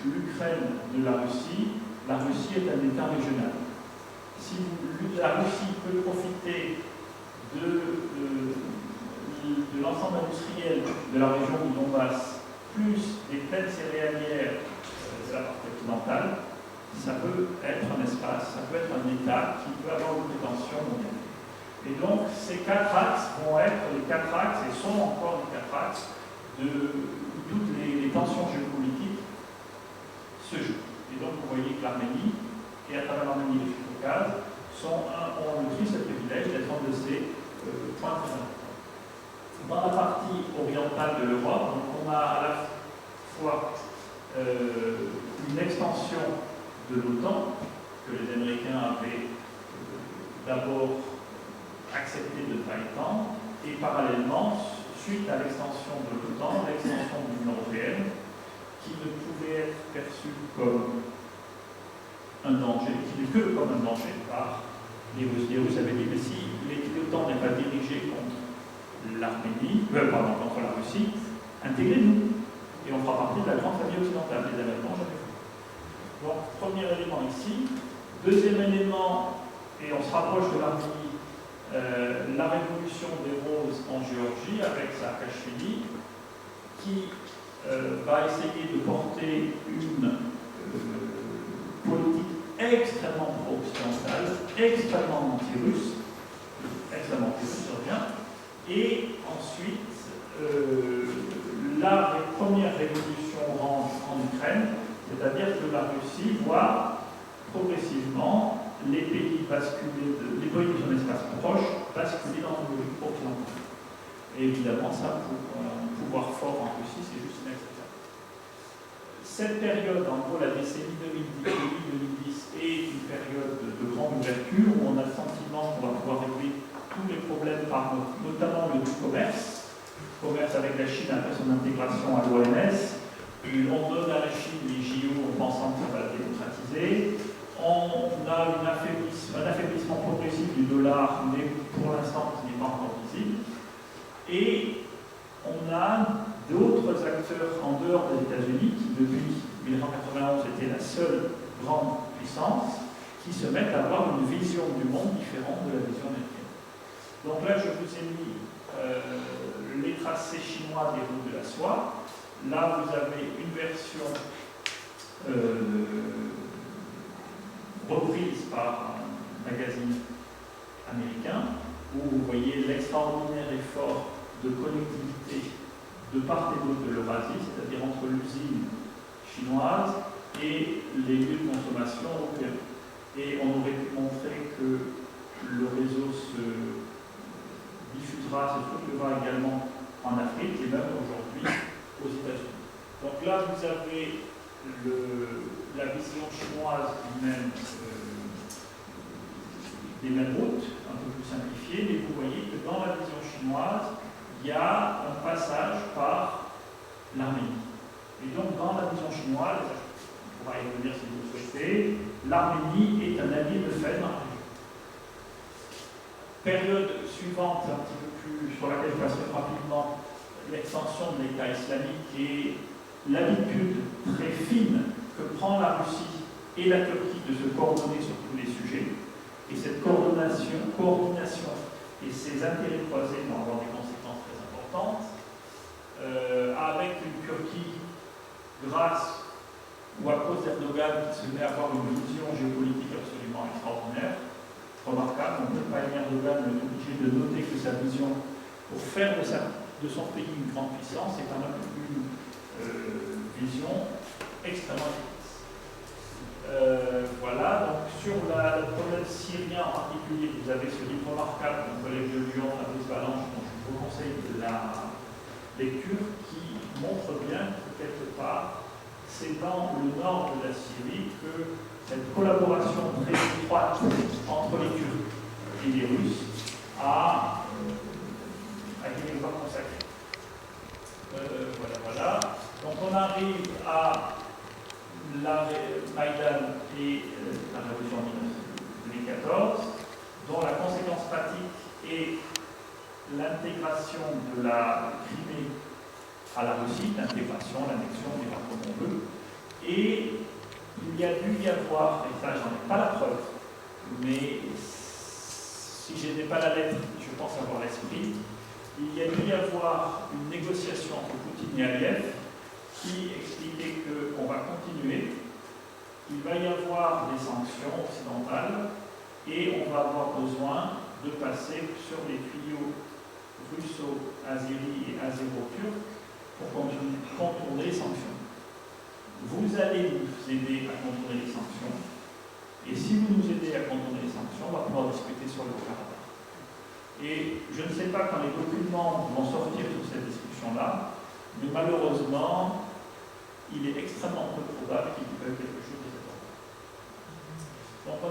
l'Ukraine de la Russie est un État régional. Si la Russie peut profiter de l'ensemble industriel de la région du Donbass, plus des plaines céréalières de la partie occidentale, ça peut être un espace, ça peut être un État qui peut avoir une prétention mondiale. Et donc, ces 4 axes vont être les 4 axes, et sont encore les 4 axes, où toutes les tensions géopolitiques se jouent. Et donc, vous voyez que l'Arménie, et à travers l'Arménie et le Caucase, ont le triste privilège d'être un de ces points très importants. Dans la partie orientale de l'Europe, on a à la fois une extension de l'OTAN, que les Américains avaient d'abord accepté de ne pas étendre, et parallèlement, suite à l'extension de l'OTAN, l'extension de l'Union européenne, qui ne pouvait être perçue comme un danger, qui n'est que comme un danger par les Russes. Les Russes avaient dit, mais si l'OTAN n'est pas dirigé contre contre la Russie, intégrez-nous, et on fera partie de la grande famille occidentale. Les Américains n'ont jamais fait. Donc, premier élément ici. Deuxième élément, et on se rapproche de l'Arménie, la révolution des roses en Géorgie avec Saakashvili, qui va essayer de porter une politique extrêmement pro-occidentale, extrêmement anti-russe, je reviens, et ensuite la première révolution orange en Ukraine, c'est-à-dire que la Russie voit progressivement les pays basculer, les pays de son espace proche basculer dans une logique occidentale. Et évidemment, ça, pour un pouvoir fort en Russie, c'est juste inacceptable. Cette période, en gros, la décennie 2010 est une période de grande ouverture où on a le sentiment qu'on va pouvoir régler tous les problèmes par notamment le commerce avec la Chine après son intégration à l'OMS. On donne à la Chine les JO en pensant que ça va la démocratiser. On a un affaiblissement progressif du dollar, mais pour l'instant qui n'est pas encore visible. Et on a d'autres acteurs en dehors des États-Unis qui, depuis 1991, étaient la seule grande puissance, qui se mettent à avoir une vision du monde différente de la vision américaine. Donc là, je vous ai mis les tracés chinois des routes de la soie. Là, vous avez une version reprise par un magazine américain, où vous voyez l'extraordinaire effort de connectivité de part et d'autre de l'Eurasie, c'est-à-dire entre l'usine chinoise et les lieux de consommation européens. Et on aurait pu montrer que le réseau se diffusera, se structurera également en Afrique et même aujourd'hui aux États-Unis. Donc là, vous avez la vision chinoise des mêmes routes, un peu plus simplifiée, mais vous voyez que dans la vision chinoise, il y a un passage par l'Arménie. Et donc, dans la vision chinoise, on pourra y revenir si vous le souhaitez, l'Arménie est un allié de fait dans la région. Période suivante, un petit peu plus, sur laquelle je passerai rapidement, l'extension de l'État islamique et l'habitude très fine que prend la Russie et la Turquie de se coordonner sur tous les sujets. Et cette coordination et ces intérêts croisés vont avoir des conséquences très importantes, avec une Turquie, grâce ou à cause d'Erdogan, qui se met à avoir une vision géopolitique absolument extraordinaire, remarquable. On ne peut pas aimer Erdogan, mais on est obligé de noter que sa vision, pour faire de son pays une grande puissance, est quand même une vision extrêmement efficace. Voilà, donc sur le problème syrien en particulier, vous avez ce livre remarquable d'un collègue de Lyon, Fabrice Balanche, dont je vous conseille la lecture, qui montre bien que quelque part, c'est dans le nord de la Syrie que cette collaboration très étroite entre les Turcs et les Russes a été une fois consacrée. Voilà. Donc on arrive à la Maïdan et la révolution de 2014, dont la conséquence pratique est l'intégration de la Crimée à la Russie, l'intégration, l'annexion, on dira comme on veut. Et il y a dû y avoir, et ça j'en ai pas la preuve, mais si je n'ai pas la lettre, je pense avoir l'esprit, il y a dû y avoir une négociation entre Poutine et Aliyev qui expliquait qu'on va continuer, il va y avoir des sanctions occidentales et on va avoir besoin de passer sur les tuyaux russo-azéri et azéro-turcs pour contourner les sanctions. Vous allez nous aider à contourner les sanctions, et si vous nous aidez à contourner les sanctions, on va pouvoir discuter sur le Haut-Karabakh. Et je ne sais pas quand les documents vont sortir sur cette discussion-là, mais malheureusement, il est extrêmement peu probable qu'il y ait quelque chose de cet ordre.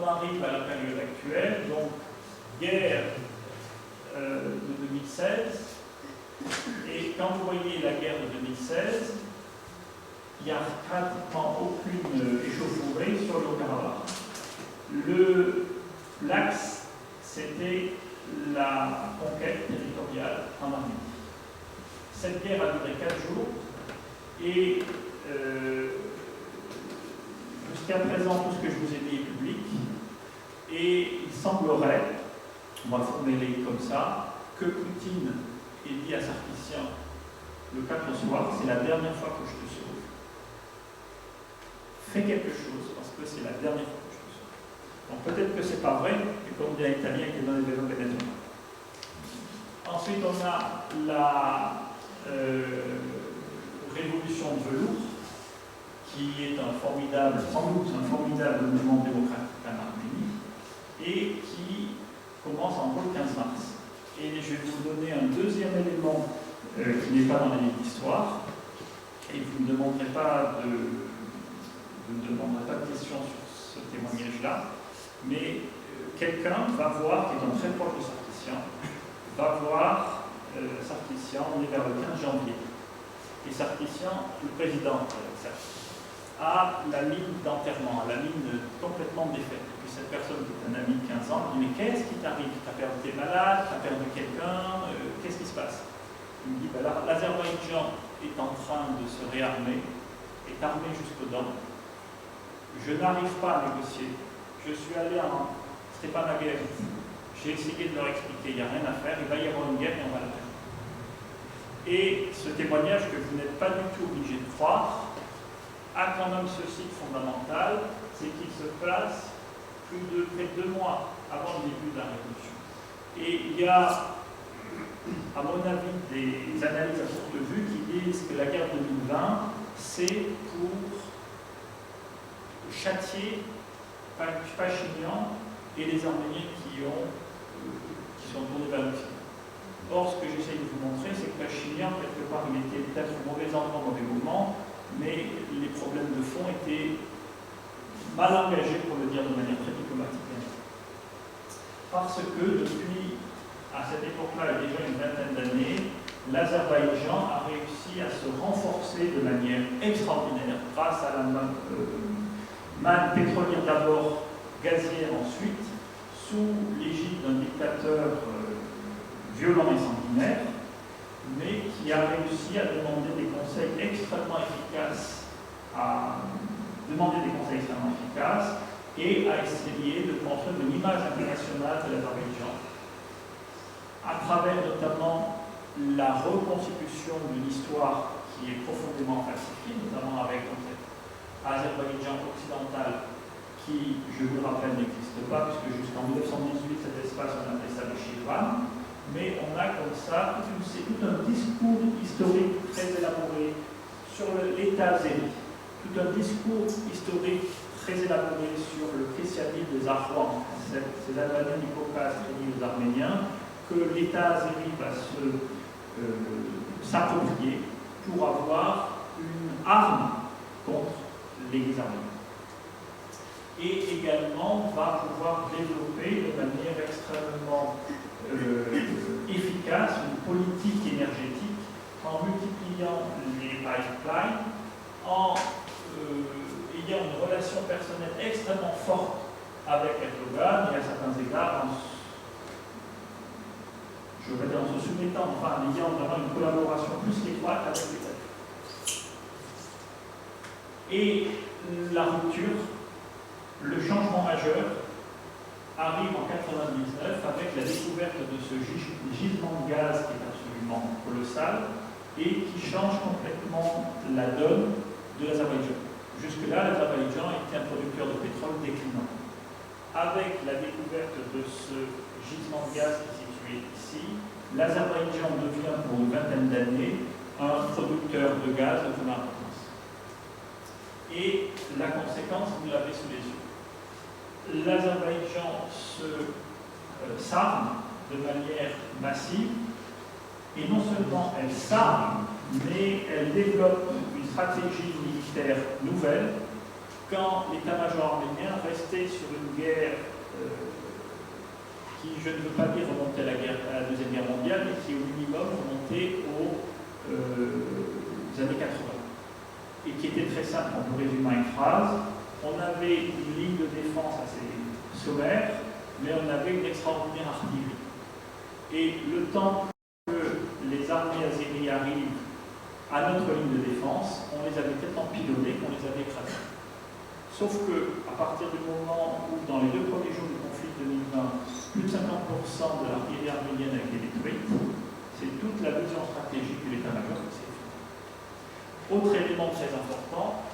on arrive à la période actuelle, donc guerre de 2016, et quand vous voyez la guerre de 2016, il n'y a pratiquement aucune échauffourée sur le Haut-Karabakh. L'axe, c'était la conquête territoriale en Arménie. Cette guerre a duré 4 jours et jusqu'à présent, tout ce que je vous ai dit est public. Et il semblerait, on va formuler comme ça, que Poutine ait dit à Sarkisian le 4 soir, c'est la dernière fois que je te sauve. Fais quelque chose, parce que c'est la dernière fois que je te sauve. Donc peut-être que c'est pas vrai, et comme dit un Italien qui est dans les vélos Venezuela. Ensuite, on a la révolution de velours, qui est un formidable, sans doute un formidable mouvement démocratique en Arménie, et qui commence en gros le 15 mars. Et je vais vous donner un deuxième élément qui n'est pas dans les livres d'histoire, et vous ne me demanderez pas de questions sur ce témoignage-là, mais quelqu'un va voir, qui est un très proche de Sarkisian, va voir Sarkisian, on est vers le 15 janvier. Et Sarkisian, le président, a la mine d'enterrement, a la mine complètement défaite. Et puis cette personne qui est un ami de 15 ans, lui dit: mais qu'est-ce qui t'arrive? Tu as perdu tes malades, tu as perdu quelqu'un, qu'est-ce qui se passe? Il me dit: l'Azerbaïdjan est en train de se réarmer, est armé jusqu'aux dents. Je n'arrive pas à négocier. Je suis allé en Stepanakert. J'ai essayé de leur expliquer, il n'y a rien à faire, il va y avoir une guerre et on va la faire. Et ce témoignage que vous n'êtes pas du tout obligé de croire a quand même ceci de fondamental, c'est qu'il se place près de 2 mois avant le début de la révolution. Et il y a, à mon avis, des analyses à courte vue qui disent que la guerre 2020, c'est pour châtier Pachinian et les Arméniens qui sont tournés vers l'Occident. Or, ce que j'essaie de vous montrer, c'est que Pachinian, quelque part, il était peut-être au mauvais endroit, au mauvais moment, mais les problèmes de fond étaient mal engagés, pour le dire de manière très diplomatique. Parce que depuis, à cette époque-là, il y a déjà une vingtaine d'années, l'Azerbaïdjan a réussi à se renforcer de manière extraordinaire grâce à la manne pétrolière d'abord, gazière ensuite, sous l'égide d'un dictateur violent et sanguinaire, mais qui a réussi à demander des conseils extrêmement efficaces, et à essayer de construire une image internationale de l'Azerbaïdjan, à travers notamment la reconstitution d'une histoire qui est profondément falsifiée, notamment avec l'Azerbaïdjan occidental, qui, je vous le rappelle, n'existe pas, puisque jusqu'en 1918, cet espace, on appelait ça le Shirvan. Mais on a comme ça c'est tout un discours historique très élaboré sur l'État azéri, tout un discours historique très élaboré sur le christianisme des Arrouans, ces Albaniens du Caucase créés aux Arméniens, que l'État azéri va s'approprier pour avoir une arme contre l'Église arménienne. Et également va pouvoir développer de manière extrêmement efficace une politique énergétique en multipliant les pipelines, en ayant une relation personnelle extrêmement forte avec Erdogan et à certains égards en se soumettant, enfin en ayant vraiment une collaboration plus étroite avec les États. Et la rupture, le changement majeur arrive en 1999 avec la découverte de ce gisement de gaz qui est absolument colossal et qui change complètement la donne de l'Azerbaïdjan. Jusque-là, l'Azerbaïdjan était un producteur de pétrole déclinant. Avec la découverte de ce gisement de gaz qui est situé ici, l'Azerbaïdjan devient pour une vingtaine d'années un producteur de gaz de première importance. Et la conséquence, vous l'avez sous les yeux. L'Azerbaïdjan s'arme de manière massive, et non seulement elle s'arme, mais elle développe une stratégie militaire nouvelle quand l'état-major arménien restait sur une guerre qui, je ne veux pas dire remonter à la Deuxième Guerre mondiale, mais qui au minimum remontait aux années 80. Et qui était très simple, on peut résumer en une phrase. On avait une ligne de défense assez sommaire, mais on avait une extraordinaire artillerie. Et le temps que les armées azéries arrivent à notre ligne de défense, on les avait tellement pilonnés qu'on les avait écrasés. Sauf que, à partir du moment où, dans les 2 premiers jours du conflit de 2020, plus de 50% de l'artillerie arménienne a été détruite, c'est toute la vision stratégique de l'état-major qui s'est fait. Autre élément très important,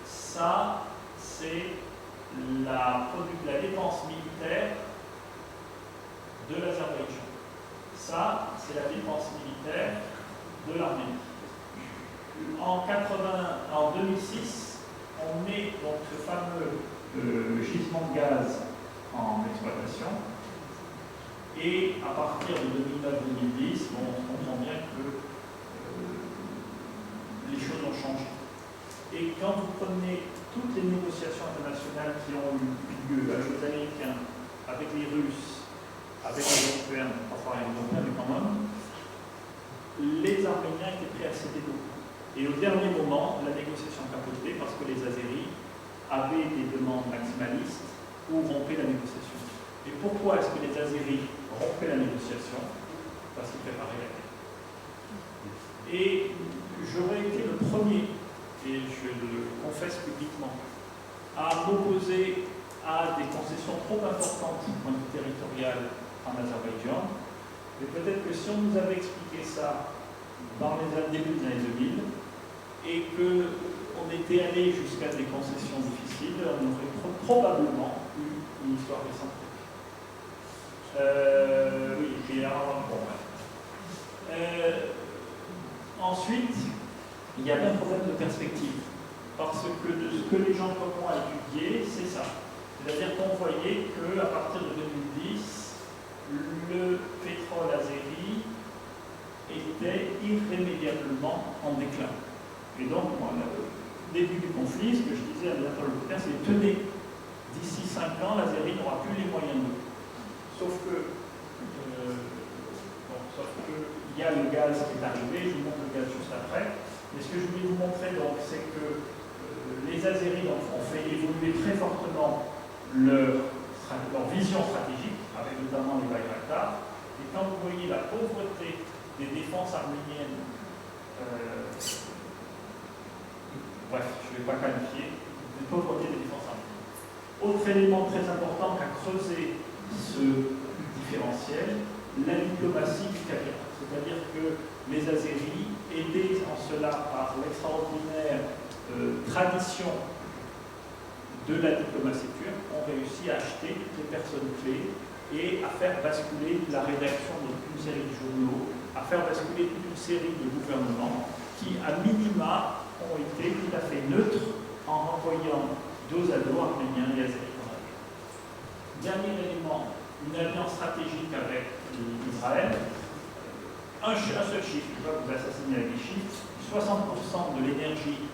ça, c'est la défense militaire de l'Azerbaïdjan. Ça, c'est la défense militaire de l'Arménie. En 2006, on met donc ce fameux gisement de gaz en exploitation. Et à partir de 2009-2010, on comprend bien que les choses ont changé. Et quand vous prenez toutes les négociations internationales qui ont eu lieu avec les Américains, avec les Russes, avec les Européens, enfin les Européens, mais quand même, les Arméniens étaient prêts à céder beaucoup. Et au dernier moment, la négociation capotait parce que les Azéris avaient des demandes maximalistes ou rompaient la négociation. Et pourquoi est-ce que les Azéris rompaient la négociation? Parce qu'ils préparaient la guerre. Et j'aurais été le premier, et je le confesse publiquement, à m'opposer à des concessions trop importantes du point de vue territorial en Azerbaïdjan. Mais peut-être que si on nous avait expliqué ça dans les débuts des années 2000, et qu'on était allé jusqu'à des concessions difficiles, on aurait probablement eu une histoire récente. Oui, j'ai un bon, ensuite, il y avait un problème de perspective. Parce que de ce que les gens comme moi étudiaient, c'est ça. C'est-à-dire qu'on voyait qu'à partir de 2010, le pétrole azéri était irrémédiablement en déclin. Et donc, moi, au début du conflit, ce que je disais à mes interlocuteurs, c'est tenez, d'ici 5 ans, l'Azérie n'aura plus les moyens d'eux. Sauf que il y a le gaz qui est arrivé, je vous montre le gaz juste après. Mais ce que je voulais vous montrer, donc, c'est que les Azéris ont fait évoluer très fortement leur vision stratégique, avec notamment les Bayraktar. Et quand vous voyez la pauvreté des défenses arméniennes, bref, je ne vais pas qualifier, de pauvreté des défenses arméniennes. Autre élément très important qu'a creusé ce différentiel, la diplomatie du Kabylie. C'est-à-dire que les Azéris, aidés en cela par l'extraordinaire tradition de la diplomatie turque, ont réussi à acheter toutes les personnes clés et à faire basculer la rédaction de toute une série de journaux, à faire basculer toute une série de gouvernements qui, à minima, ont été tout à fait neutres en renvoyant dos à dos arméniens et azéris dans la guerre. Dernier élément, une alliance stratégique avec Israël. Un seul chiffre, je ne vais pas vous assassiner avec des chiffres, 60% de l'énergie,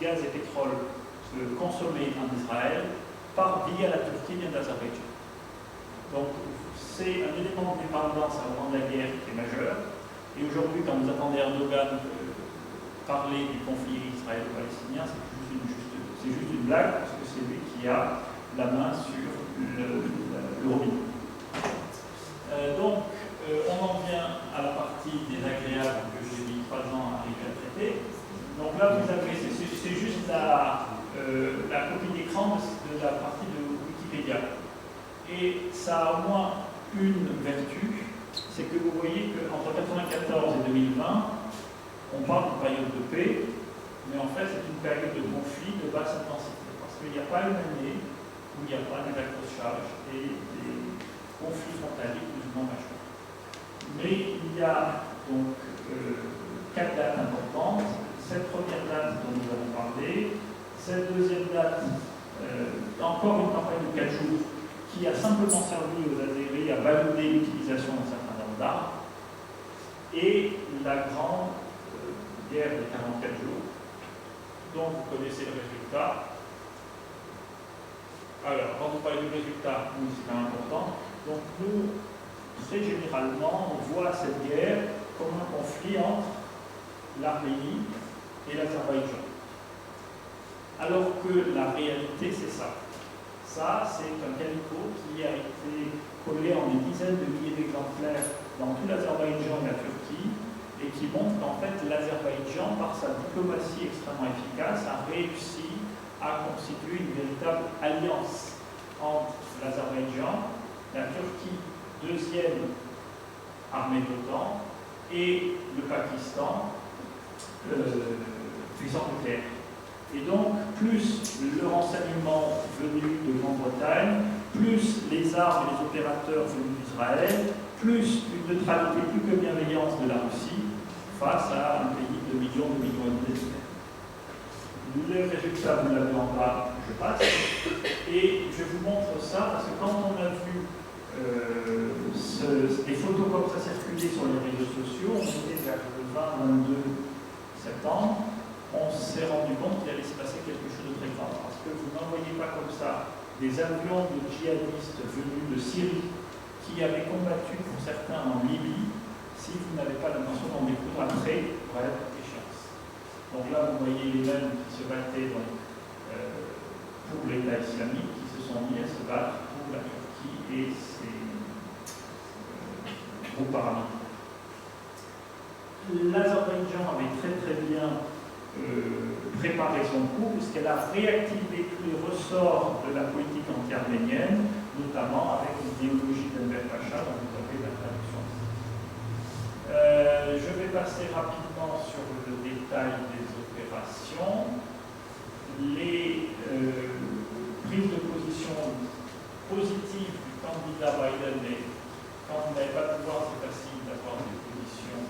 gaz et pétrole consommée en Israël part via la Turquie et d'Azerbaïdjan. Donc c'est un élément de dépendance à moment de la guerre qui est majeur. Et aujourd'hui, quand vous attendez Erdogan parler du conflit israélo-palestinien, c'est juste une blague, parce que c'est lui qui a la main sur le robinet. Donc, on en vient à la partie désagréable que j'ai mis 3 ans à arriver à traiter. Donc là, vous avez, c'est juste la copie d'écran de la partie de Wikipédia. Et ça a au moins une vertu, c'est que vous voyez qu'entre 1994 et 2020, on parle d'une période de paix, mais en fait c'est une période de conflit de basse intensité, parce qu'il n'y a pas une année où il n'y a pas des accrochages et des conflits frontaliers plus ou moins majeurs. Mais il y a donc 4 dates importantes. Cette première date dont nous avons parlé, cette deuxième date, encore une campagne de 4 jours qui a simplement servi aux Azéris à valider l'utilisation d'un certain nombre d'armes, et la grande guerre des 44 jours, dont vous connaissez le résultat, Alors, quand vous parlez du résultat, oui, c'est quand même important. Donc, nous, très généralement, on voit cette guerre comme un conflit entre l'Arménie et l'Azerbaïdjan. Alors que la réalité, c'est ça. Ça, c'est un calico qui a été collé en des dizaines de milliers d'exemplaires dans tout l'Azerbaïdjan et la Turquie, et qui montre qu'en fait, l'Azerbaïdjan, par sa diplomatie extrêmement efficace, a réussi à constituer une véritable alliance entre l'Azerbaïdjan, la Turquie, deuxième armée de l'OTAN, et le Pakistan, puissance nucléaire. Et donc, plus le renseignement venu de Grande-Bretagne, plus les armes et les opérateurs venus d'Israël, plus une neutralité plus que bienveillance de la Russie face à un pays de millions d'habitants. Le résultat, vous l'avez en bas, je passe. Et je vous montre ça parce que quand on a vu des photos comme ça circuler sur les réseaux sociaux, on était vers le 20-22 septembre, on s'est rendu compte qu'il allait se passer quelque chose de très grave. Parce que vous n'envoyez pas comme ça des avions de djihadistes venus de Syrie qui avaient combattu pour certains en Libye si vous n'avez pas l'intention d'en découdre après pour être échéance. Donc là, vous voyez les mêmes qui se battaient donc, pour l'État islamique, qui se sont mis à se battre pour la Turquie et ses groupes paramilitaires. L'Azerbaïdjan avait très très bien préparé son coup, puisqu'elle a réactivé tous les ressorts de la politique anti-arménienne, notamment avec l'idéologie d'Enver Pacha, dont vous avez la traduction. Je vais passer rapidement sur le détail des opérations. Les prises de position positives du candidat Biden, mais quand vous n'avez pas de pouvoir, c'est facile d'avoir des positions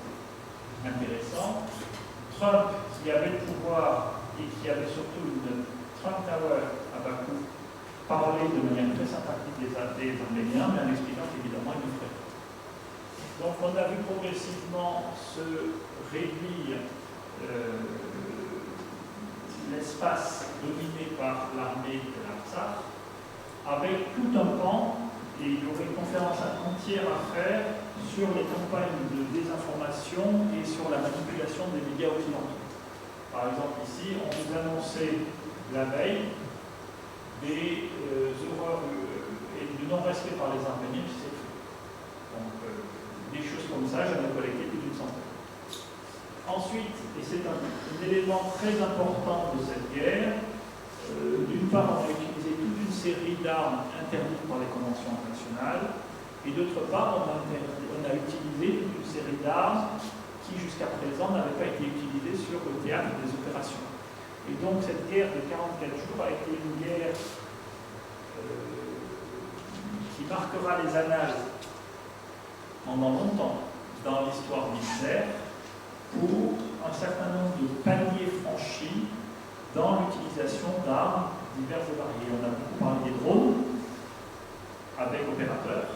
intéressantes. Trump, qui avait le pouvoir et qui avait surtout une Trump Tower à Bakou, parlait de manière très sympathique des Arméniens, mais en expliquant qu'évidemment il le ferait. Donc on a vu progressivement se réduire l'espace dominé par l'armée de l'Artsakh, avec tout un pan, et il y aurait une conférence entière à faire sur les campagnes de désinformation et sur la manipulation des médias occidentaux. Par exemple, ici, on vous annonçait la veille des horreurs et du non-respect par les Arméniens qui s'est fait. Donc, des choses comme ça, j'en ai collecté plus d'une centaine. Ensuite, et c'est un élément très important de cette guerre, d'une part, on a utilisé toute une série d'armes interdites par les conventions internationales, et d'autre part, on a utilisé toute une série d'armes qui, jusqu'à présent, n'avaient pas été utilisées sur le théâtre des opérations. Et donc, cette guerre de 44 jours a été une guerre qui marquera les annales pendant longtemps dans l'histoire militaire pour un certain nombre de paliers franchis dans l'utilisation d'armes diverses et variées. On a beaucoup parlé des drones avec opérateurs,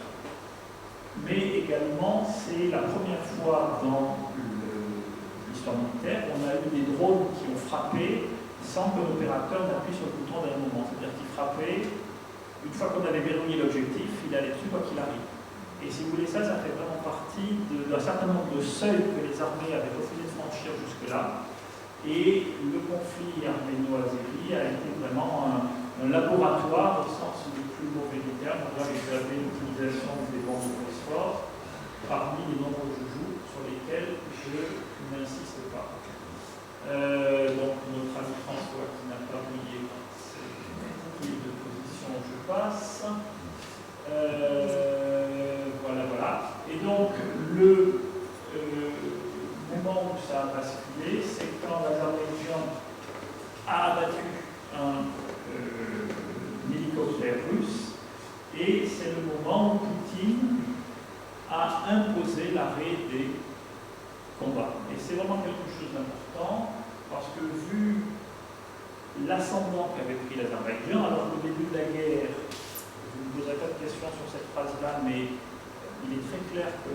mais également c'est la première fois dans l'histoire militaire on a eu des drones qui ont frappé sans que l'opérateur n'appuie sur le bouton d'un moment. C'est-à-dire qu'il frappait, une fois qu'on avait verrouillé l'objectif, il allait dessus quoi qu'il arrive. Et si vous voulez, ça fait vraiment partie d'un certain nombre de seuils que les armées avaient refusé de franchir jusque-là. Et le conflit arméno-azéri a été vraiment un laboratoire au sens le plus mauvais du terme. Vous avez l'utilisation des bombes de phosphore parmi les nombreux joujoux sur lesquels je n'insiste pas. Donc notre ami François qui n'a pas oublié ses prises de position, je passe. Voilà. Et donc le moment où ça a basculé, c'est quand l'Azerbaïdjan a abattu un hélicoptère russe, et c'est le moment où Poutine a imposé l'arrêt des combats. Et c'est vraiment quelque chose d'important, parce que vu l'ascendant qu'avait pris l'Azerbaïdjan, alors qu'au début de la guerre, je ne vous poserai pas de questions sur cette phrase-là, mais il est très clair que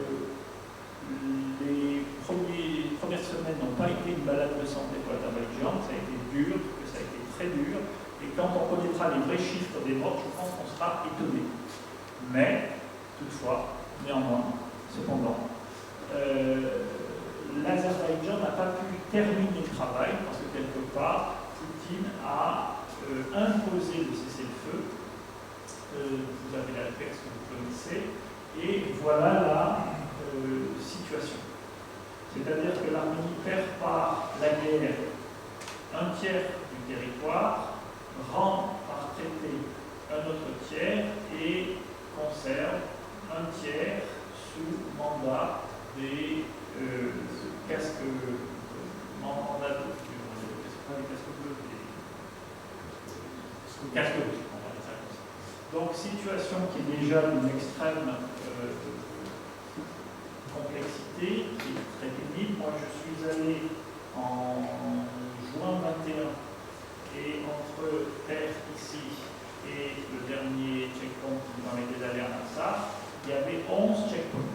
les premières semaines n'ont pas été une balade de santé pour l'Azerbaïdjan, ça a été dur, que ça a été très dur, Et quand on connaîtra les vrais chiffres des morts, je pense qu'on sera étonné. Mais, toutefois, néanmoins, cependant, l'Azerbaïdjan n'a pas pu terminer le travail parce que quelque part, Poutine a imposé le cessez-le-feu. Vous avez la texte que vous connaissez. Et voilà la situation. C'est-à-dire que l'Arménie perd par la guerre un tiers du territoire, rend par traité un autre tiers et conserve un tiers sous mandat des casques bleus, on va dire ça comme ça. Donc situation qui est déjà d'une extrême complexité, qui est très pénible. Moi je suis allé en juin 21 et entre terre ici et le dernier checkpoint qui nous permettait d'aller à Artsakh, il y avait 11 checkpoints.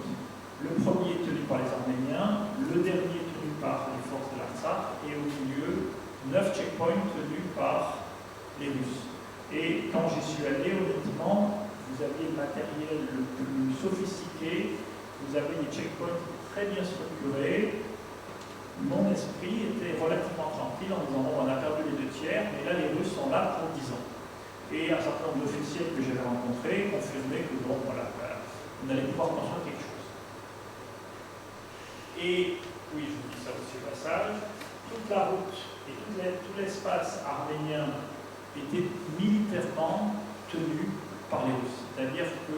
Le premier tenu par les Arméniens, le dernier tenu par les forces de l'Artsakh et au milieu 9 checkpoints tenus par les Russes. Et quand j'y suis allé, honnêtement, vous aviez le matériel le plus sophistiqué, vous avez des checkpoints très bien structurés. Mon esprit était relativement tranquille en disant bon, on a perdu les 2 tiers, mais là les Russes sont là pour 10 ans. Et un certain nombre d'officiels que j'avais rencontrés confirmaient que bon, voilà, on allait pouvoir construire quelque chose. Et oui, je vous dis ça aussi au passage, toute la route et tout l'espace arménien était militairement tenu par les Russes. C'est-à-dire que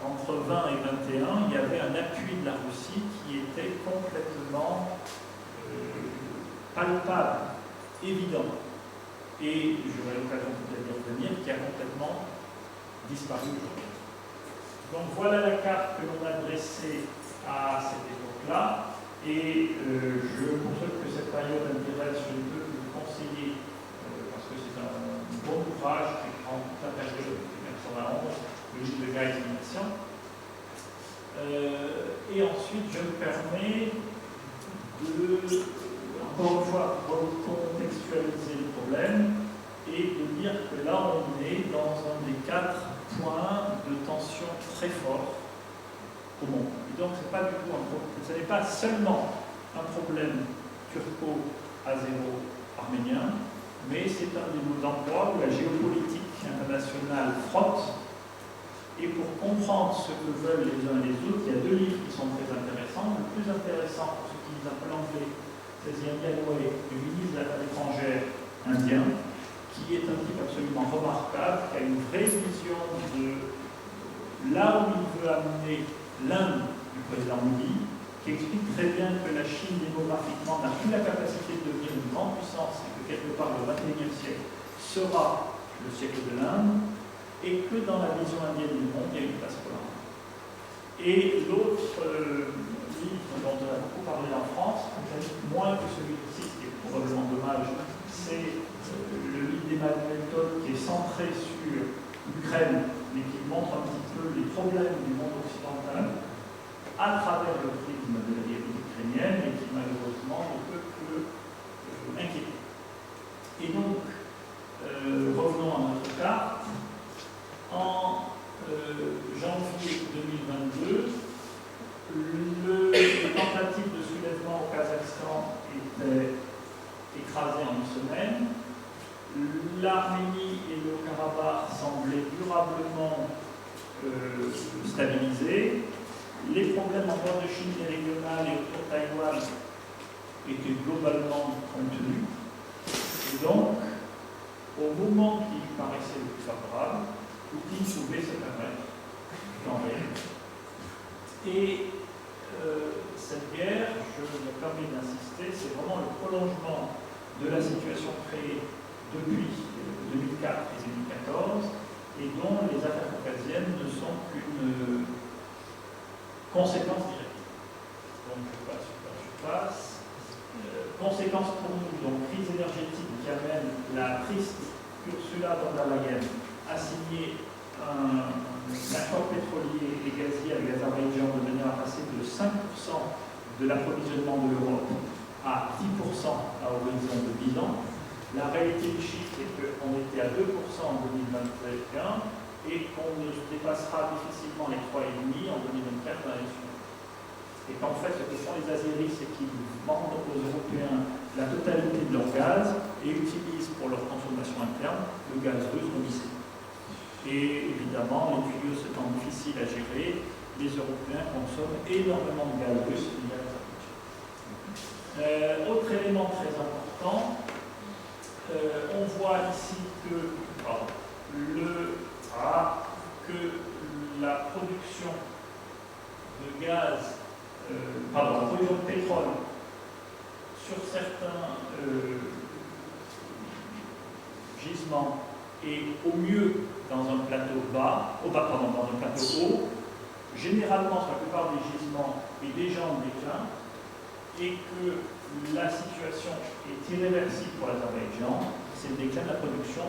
entre 20 et 21, il y avait un appui de la Russie qui était complètement palpable, évident. Et j'aurai l'occasion peut-être d'y revenir, qui a complètement disparu aujourd'hui. Donc voilà la carte que l'on a dressée à cette époque-là. Et pour ceux que cette période intéresse, je ne peux que vous conseiller, parce que c'est un bon ouvrage qui prend toute la période de 1991, le livre de Guy Nation. Et ensuite, je me permets de, encore une fois, recontextualiser le problème et de dire que là, on est dans un des 4 points de tension très forts au monde. Et donc, ce n'est pas seulement un problème turco-azéro-arménien, mais c'est un des endroits où la géopolitique internationale frotte. Et pour comprendre ce que veulent les uns et les autres, il y a 2 livres qui sont très intéressants. Le plus intéressant, pour ceux qui lisent un peu l'anglais, c'est Ziad Yalway, le ministre des Affaires étrangères indien, qui est un type absolument remarquable, qui a une vraie vision de là où il veut amener l'Inde du président Modi, qui explique très bien que la Chine démographiquement n'a plus la capacité de devenir une grande puissance et que quelque part le XXIe siècle sera le siècle de l'Inde, et que dans la vision indienne du monde, il y a une place pour l'Inde. Et l'autre livre dont on a beaucoup parlé en France, moins que celui-ci, ce qui est probablement dommage, c'est le livre d'Emmanuel Todd qui est centré sur l'Ukraine, mais qui montre un petit peu les problèmes du monde occidental à travers le prisme de la vérité ukrainienne et qui malheureusement ne peut que inquiéter. Et donc, revenons à notre carte. En janvier 2022, les tentatives de soulèvement au Kazakhstan étaient écrasées en une semaine. L'Arménie et le Haut-Karabakh semblaient durablement stabilisés. Les problèmes en bord de Chine méridionale et autour de Taïwan étaient globalement contenus. Et donc, au moment qui lui paraissait le plus favorable, Poutine pouvait se permettre d'en réaliser. Et cette guerre, je me permets d'insister, c'est vraiment le prolongement de la situation créée depuis 2004 et 2014 et dont les affaires caucasiennes ne sont qu'une conséquence directe. Donc je passe. Conséquence pour nous, donc crise énergétique qui amène la triste Ursula von der Leyen a signé un accord pétrolier et gazier avec l'Azerbaïdjan de manière à passer de 5% de l'approvisionnement de l'Europe à 10% à horizon de 10 ans. La réalité du chiffre est qu'on était à 2% en 2021 et qu'on ne dépassera difficilement les 3,5 en 2024 dans l'année suivante. Et qu'en fait, ce que font les Azéris, c'est qu'ils vendent aux Européens la totalité de leur gaz et utilisent pour leur consommation interne le gaz russe non lissé. Et évidemment, les tuyaux étant difficiles à gérer, les Européens consomment énormément de gaz russe via l'Azerbaïdjan. Autre élément très important, on voit ici que, que la production de gaz, la production de pétrole sur certains gisements est au mieux dans un plateau bas, dans un plateau haut, généralement sur la plupart des gisements est déjà en déclin, et que la situation est irréversible pour l'Azerbaïdjan, c'est le déclin de la production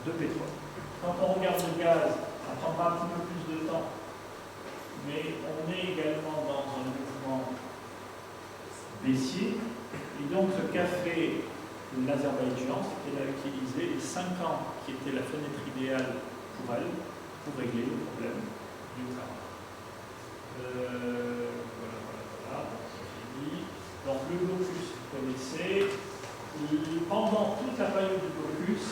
de pétrole. Quand on regarde le gaz, ça prendra un petit peu plus de temps, mais on est également dans un mouvement baissier, et donc ce qu'a fait l'Azerbaïdjan, c'est qu'elle a utilisé les 5 ans qui était la fenêtre idéale pour elle, pour régler le problème du Karabakh. Voilà, c'est fini. Donc le blocus, vous connaissez. Pendant toute la période du blocus,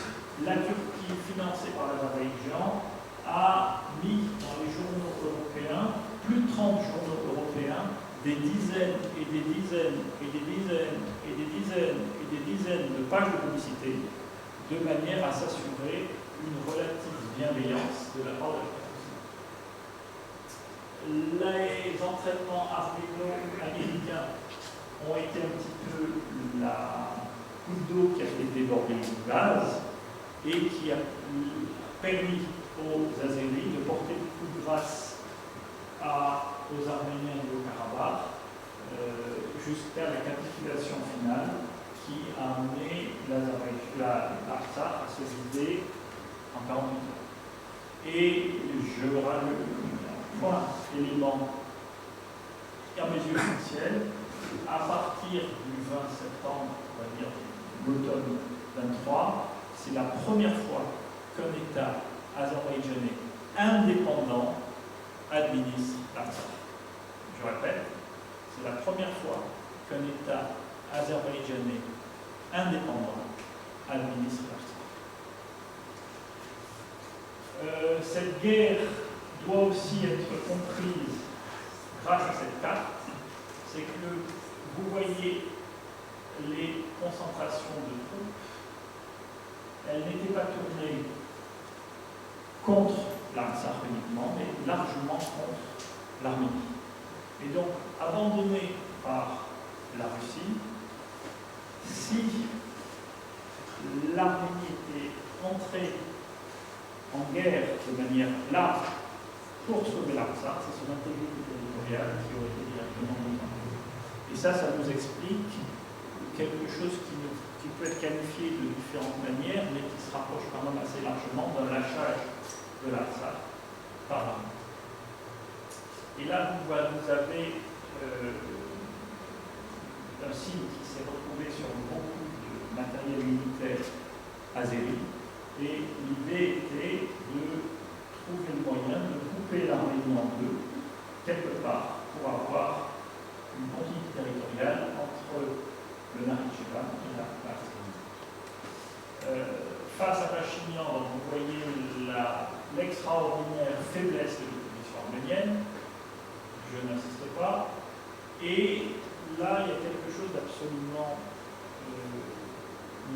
la Turquie, financée par l'Azerbaïdjan, a mis dans les journaux européens, plus de 30 journaux européens, des dizaines et des dizaines et des dizaines et des dizaines et des dizaines de pages de publicité, de manière à s'assurer une relative bienveillance de la part de la Turquie. Les entraînements arméno-américains ont été un petit peu la goutte d'eau qui a fait déborder le vase et qui a permis aux Azéris de porter le coup de grâce aux Arméniens et au Karabakh jusqu'à la capitulation finale qui a amené l'Artsakh à se vider en 48 heures. Et le point élément à mes yeux essentiel, à partir du 20 septembre, on va dire l'automne 23, c'est la première fois qu'un État azerbaïdjanais indépendant administre l'Artsakh. Je répète, c'est la première fois qu'un État azerbaïdjanais indépendant administre l'Artsakh. Cette guerre doit aussi être comprise grâce à cette carte. C'est que vous voyez les concentrations de troupes, elles n'étaient pas tournées contre l'Artsakh uniquement, mais largement contre l'Arménie. Et donc, abandonnée par la Russie, si l'Arménie était entrée en guerre de manière large pour sauver l'Artsakh, c'est son intégrité territoriale qui aurait été directement menacée. Et ça nous explique quelque chose qui peut être qualifié de différentes manières, mais qui se rapproche quand même assez largement d'un lâchage de l'Artsakh par l'armée. Et là, vous avez un signe qui s'est retrouvé sur beaucoup de matériel militaire azéri. Et l'idée était de trouver le moyen de couper l'Arménie en deux, quelque part, pour avoir une continuité territoriale entre le Nakhitchevan et l'Artsakh. Face à Pachinian, vous voyez l'extraordinaire faiblesse de l'opposition arménienne. Je n'insiste pas. Et là, il y a quelque chose d'absolument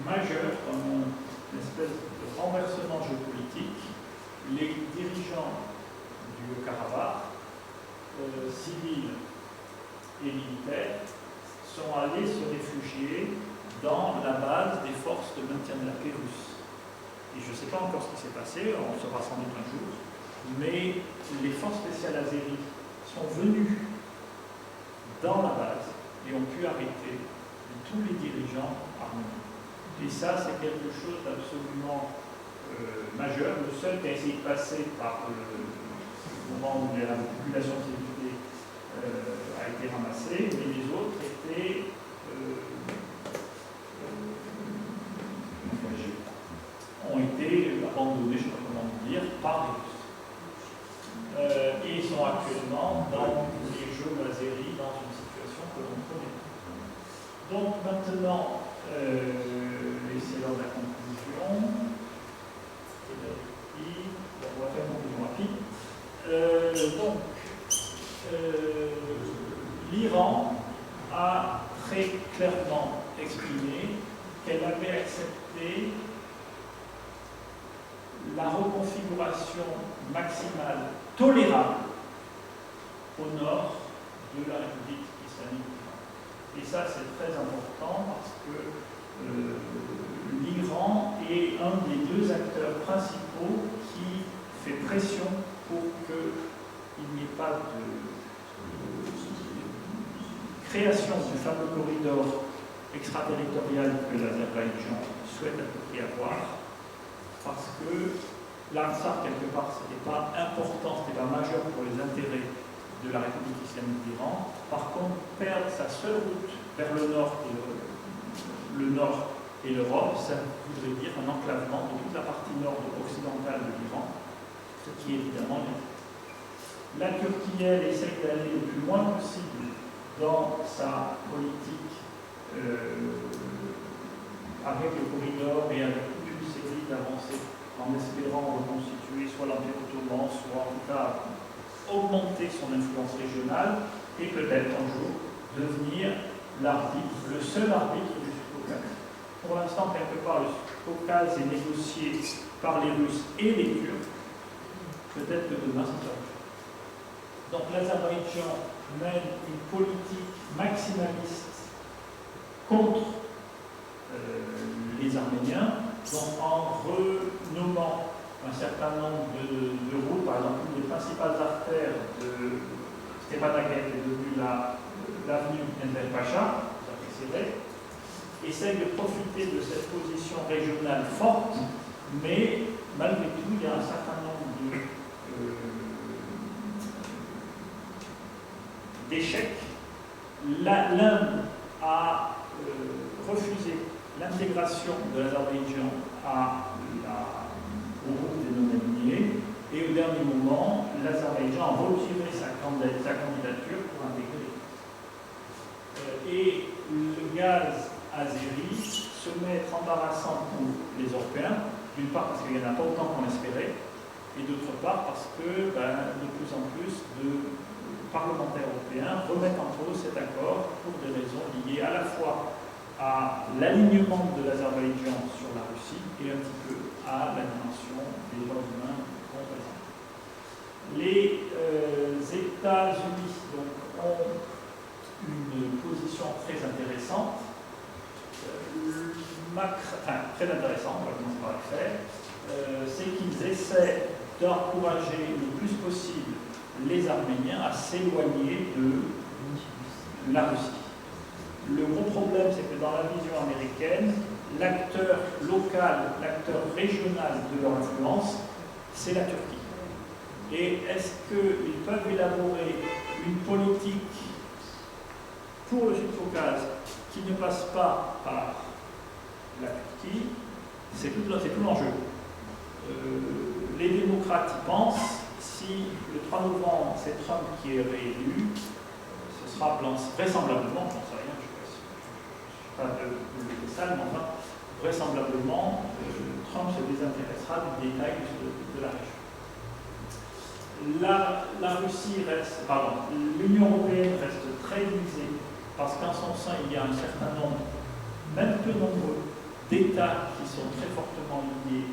majeur, comme une espèce de renversement géopolitique. Les dirigeants du Karabakh, civils et militaires, sont allés se réfugier dans la base des forces de maintien de la paix russes. Et je ne sais pas encore ce qui s'est passé, on saura sans doute un jour, mais les forces spéciales azéries sont venues dans la base et ont pu arrêter tous les dirigeants arméniens. Et ça, c'est quelque chose d'absolument majeur. Le seul qui a essayé de passer par le moment où la population civile a été ramassée, mais les autres étaient ont été abandonnés. donnés, je ne sais pas comment dire, par les Russes. Et ils sont actuellement dans les jeux Azeri, dans une situation que l'on connaît. Donc maintenant, et c'est l'heure de la conclusion, on va faire une conclusion rapide. L'Iran a très clairement exprimé qu'elle avait accepté la reconfiguration maximale tolérable au nord de la République islamique d'Iran. Et ça, c'est très important parce que l'Iran est un des deux acteurs principaux qui fait pression pour qu'il n'y ait pas de création du fameux corridor extraterritorial que l'Azerbaïdjan souhaite à tout prix avoir, parce que l'Artsakh, quelque part, ce n'était pas important, ce n'était pas majeur pour les intérêts de la République islamique d'Iran. Par contre, perdre sa seule route vers le nord et l'Europe, ça voudrait dire un enclavement de toute la partie nord occidentale de l'Iran, ce qui évidemment est. La Turquie, elle, essaye d'aller le plus loin possible dans sa politique avec le corridor et avec toute une série d'avancées en espérant reconstituer soit l'Empire ottoman, soit en tout cas augmenter son influence régionale et peut-être un jour devenir l'arbitre, le seul arbitre du Sud-Caucase. Pour l'instant, quelque part, le Sud-Caucase est négocié par les Russes et les Turcs. Peut-être que demain, ça sera. Donc l'Azerbaïdjan mène une politique maximaliste contre les Arméniens, donc en renommant un certain nombre de routes, par exemple, une des principales artères de Stepanakert est devenue l'avenue Enver Pacha, vous apprécierez, essaye de profiter de cette position régionale forte, mais malgré tout, il y a un certain nombre d'échecs. L'Inde a refusé l'intégration de l'Azerbaïdjan au groupe des non-alignés, et au dernier moment, l'Azerbaïdjan a retiré sa candidature pour intégrer. Et le gaz azéri se met être embarrassant pour les Européens, d'une part parce qu'il n'y en a pas autant qu'on espérait, et d'autre part parce que de plus en plus de parlementaires européens remettent en cause cet accord pour des raisons liées à la fois à l'alignement de l'Azerbaïdjan sur la Russie et un petit peu à la dimension des droits humains qu'on présente. Les États-Unis ont une position très intéressante, très intéressante, on va commencer par le faire, c'est qu'ils essaient d'encourager le plus possible les Arméniens à s'éloigner de la Russie. Le gros problème, c'est que dans la vision américaine, l'acteur local, l'acteur régional de leur influence, c'est la Turquie. Et est-ce qu'ils peuvent élaborer une politique pour le Sud-Caucase qui ne passe pas par la Turquie? C'est tout l'enjeu. Les démocrates y pensent. Si le 3 novembre, c'est Trump qui est réélu, ce sera vraisemblablement, j'en sais rien, je ne suis pas de salle, mais enfin, vraisemblablement, Trump se désintéressera du détail de la région. L'Union européenne reste très divisée parce qu'en son sein, il y a un certain nombre, même peu nombreux, d'États qui sont très fortement liés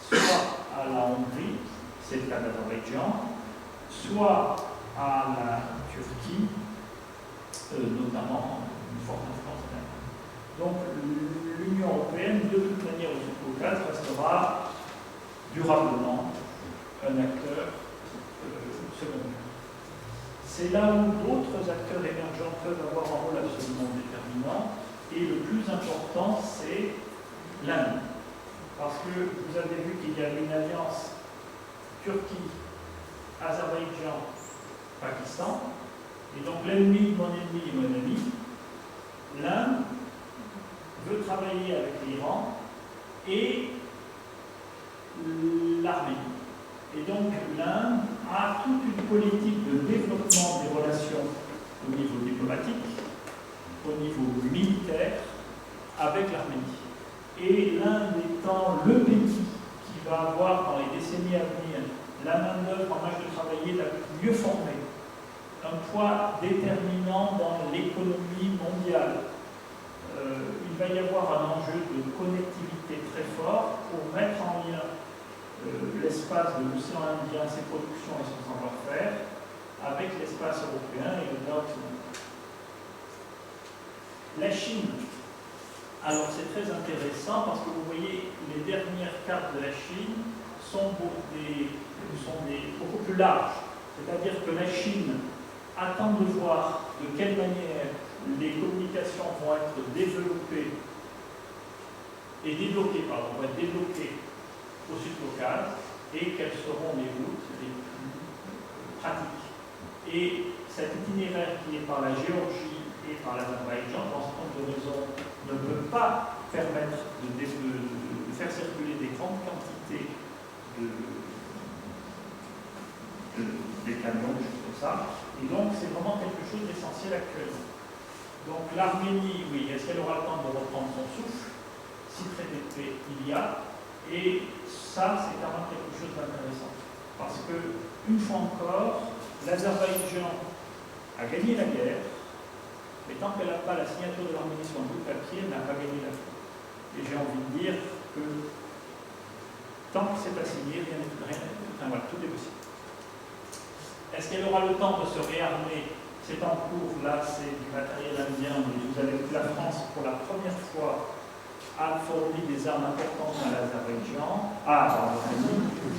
soit à la Hongrie, c'est le cas d'Azerbaïdjan, soit à la Turquie, notamment une forte influence américaine. Donc l'Union européenne, de toute manière, au Sud-Caucase, restera durablement un acteur secondaire. C'est là où d'autres acteurs émergents peuvent avoir un rôle absolument déterminant, et le plus important, c'est l'Inde. Parce que vous avez vu qu'il y a une alliance Turquie, Azerbaïdjan, Pakistan, et donc l'ennemi de mon ennemi est mon ami. L'Inde veut travailler avec l'Iran et l'Arménie. Et donc l'Inde a toute une politique de développement des relations au niveau diplomatique, au niveau militaire, avec l'Arménie. Et l'Inde étant le pays qui va avoir dans les décennies à venir la main-d'œuvre en âge de travailler la mieux formée, un poids déterminant dans l'économie mondiale. Il va y avoir un enjeu de connectivité très fort pour mettre en lien l'espace de l'océan Indien, ses productions et son savoir-faire, avec l'espace européen et le nord occidental. La Chine, alors c'est très intéressant parce que vous voyez, les dernières cartes de la Chine sont beaucoup plus larges. C'est-à-dire que la Chine attend de voir de quelle manière les communications vont être développées et débloquées, vont être débloquées au Sud-Caucase et quelles seront les routes les plus pratiques. Et cet itinéraire qui est par la Géorgie et par l'Azerbaïdjan, dans ce compte de raison, ne peut pas permettre de faire circuler des grandes quantités des camions, des choses comme ça. Et donc, c'est vraiment quelque chose d'essentiel actuellement. Donc, l'Arménie, oui, est-ce qu'elle aura le temps de reprendre son souffle? Si traité de paix il y a. Et ça, c'est quand même quelque chose d'intéressant. Parce que, une fois encore, l'Azerbaïdjan a gagné la guerre, mais tant qu'elle n'a pas la signature de l'Arménie sur un bout de papier, elle n'a pas gagné la guerre. Et j'ai envie de dire que tant que c'est pas signé, rien n'est voilà, tout est possible. Est-ce qu'elle aura le temps de se réarmer? C'est en cours, là c'est du matériel indien, mais vous avez vu la France pour la première fois a fourni des armes importantes à l'Azerbaïdjan,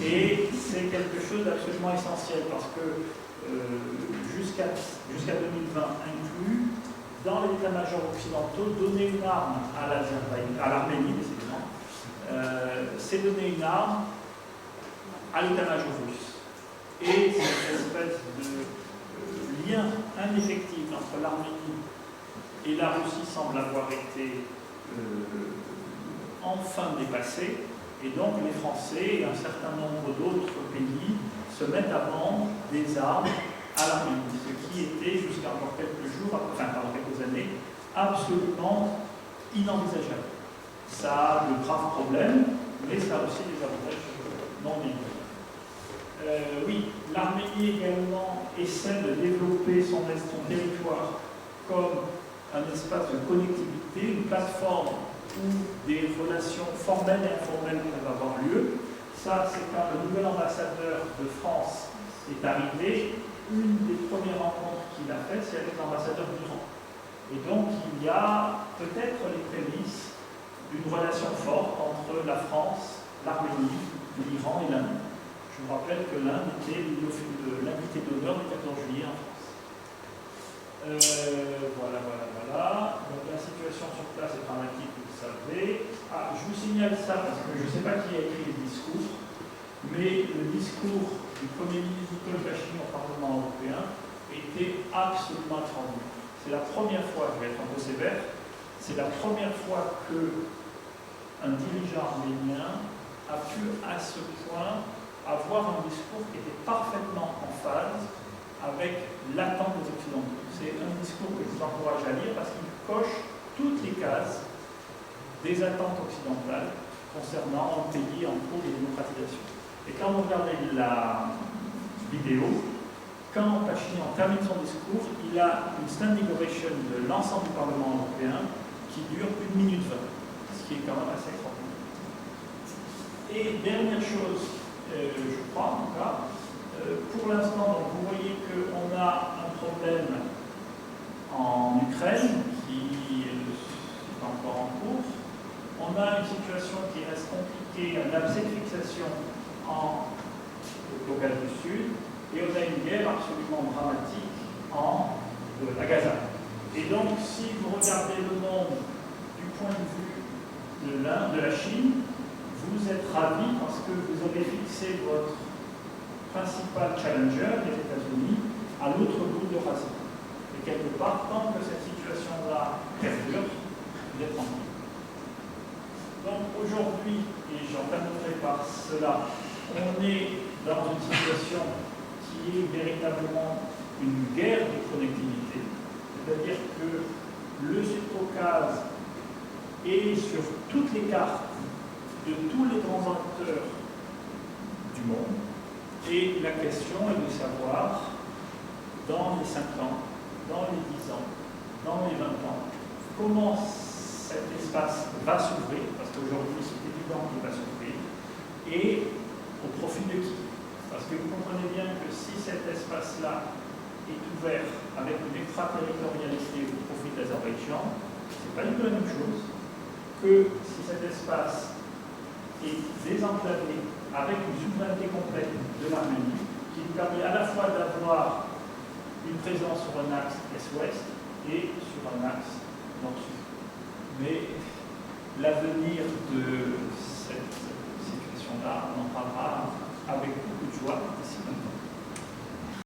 et c'est quelque chose d'absolument essentiel parce que jusqu'à 2020 inclus, dans les états-majors occidentaux, donner une arme à l'Arménie, décidément, c'est donner une arme à l'état-major russe. Et cette espèce de lien indéfectible entre l'Arménie et la Russie semble avoir été enfin dépassé, et donc les Français et un certain nombre d'autres pays se mettent à vendre des armes à l'Arménie, ce qui était jusqu'à encore quelques jours, enfin pendant quelques années, absolument inenvisageable. Ça a de graves problèmes, mais ça a aussi des avantages non négligeables. Oui, l'Arménie également essaie de développer son territoire comme un espace de connectivité, une plateforme où des relations formelles et informelles peuvent avoir lieu. Ça, c'est quand le nouvel ambassadeur de France est arrivé, une des premières rencontres qu'il a faites, c'est avec l'ambassadeur d'Iran. Et donc, il y a peut-être les prémices d'une relation forte entre la France, l'Arménie, l'Iran et l'Inde. Je vous rappelle que l'Inde était l'invité d'honneur du 14 juillet en France. Voilà. Donc la situation sur place est dramatique, vous le savez. Je vous signale ça parce que je ne sais pas qui a écrit les discours, mais le discours du Premier ministre Nicole Pachine au Parlement européen était absolument extraordinaire. C'est la première fois, je vais être un peu sévère, c'est la première fois qu'un dirigeant arménien a pu à ce point avoir un discours qui était parfaitement en phase avec l'attente des Occidentaux. C'est un discours que je vous encourage à lire parce qu'il coche toutes les cases des attentes occidentales concernant un pays en cours de démocratisation. Et quand vous regardez la vidéo, quand Pachinian termine son discours, il a une standing ovation de l'ensemble du Parlement européen qui dure 1 minute 20, ce qui est quand même assez extraordinaire. Et dernière chose, je crois en tout cas, pour l'instant, vous voyez qu'on a un problème en Ukraine qui est encore en cours. On a une situation qui reste compliquée, un abcès de fixation en Caucase du Sud, et on a une guerre absolument dramatique à Gaza. Et donc, si vous regardez le monde du point de vue de la Chine, vous êtes ravis parce que vous avez fixé votre principal challenger, les États-Unis, à l'autre bout de l'Eurasie. Et quelque part, tant que cette situation-là perdure, vous êtes tranquille. Donc aujourd'hui, et j'en terminerai par cela, on est dans une situation qui est véritablement une guerre de connectivité. C'est-à-dire que le Sud-Caucase est sur toutes les cartes de tous les grands acteurs du monde. Et la question est de savoir, dans les 5 ans, dans les 10 ans, dans les 20 ans, comment cet espace va s'ouvrir, parce qu'aujourd'hui c'est évident qu'il va s'ouvrir, et au profit de qui? Parce que vous comprenez bien que si cet espace-là est ouvert avec une extraterritorialité au profit d'Azerbaïdjan, ce n'est pas du tout la même chose que si cet espace est désenclavé avec une souveraineté complète de l'Arménie, qui nous permet à la fois d'avoir une présence sur un axe est-ouest et sur un axe nord-sud. Mais l'avenir de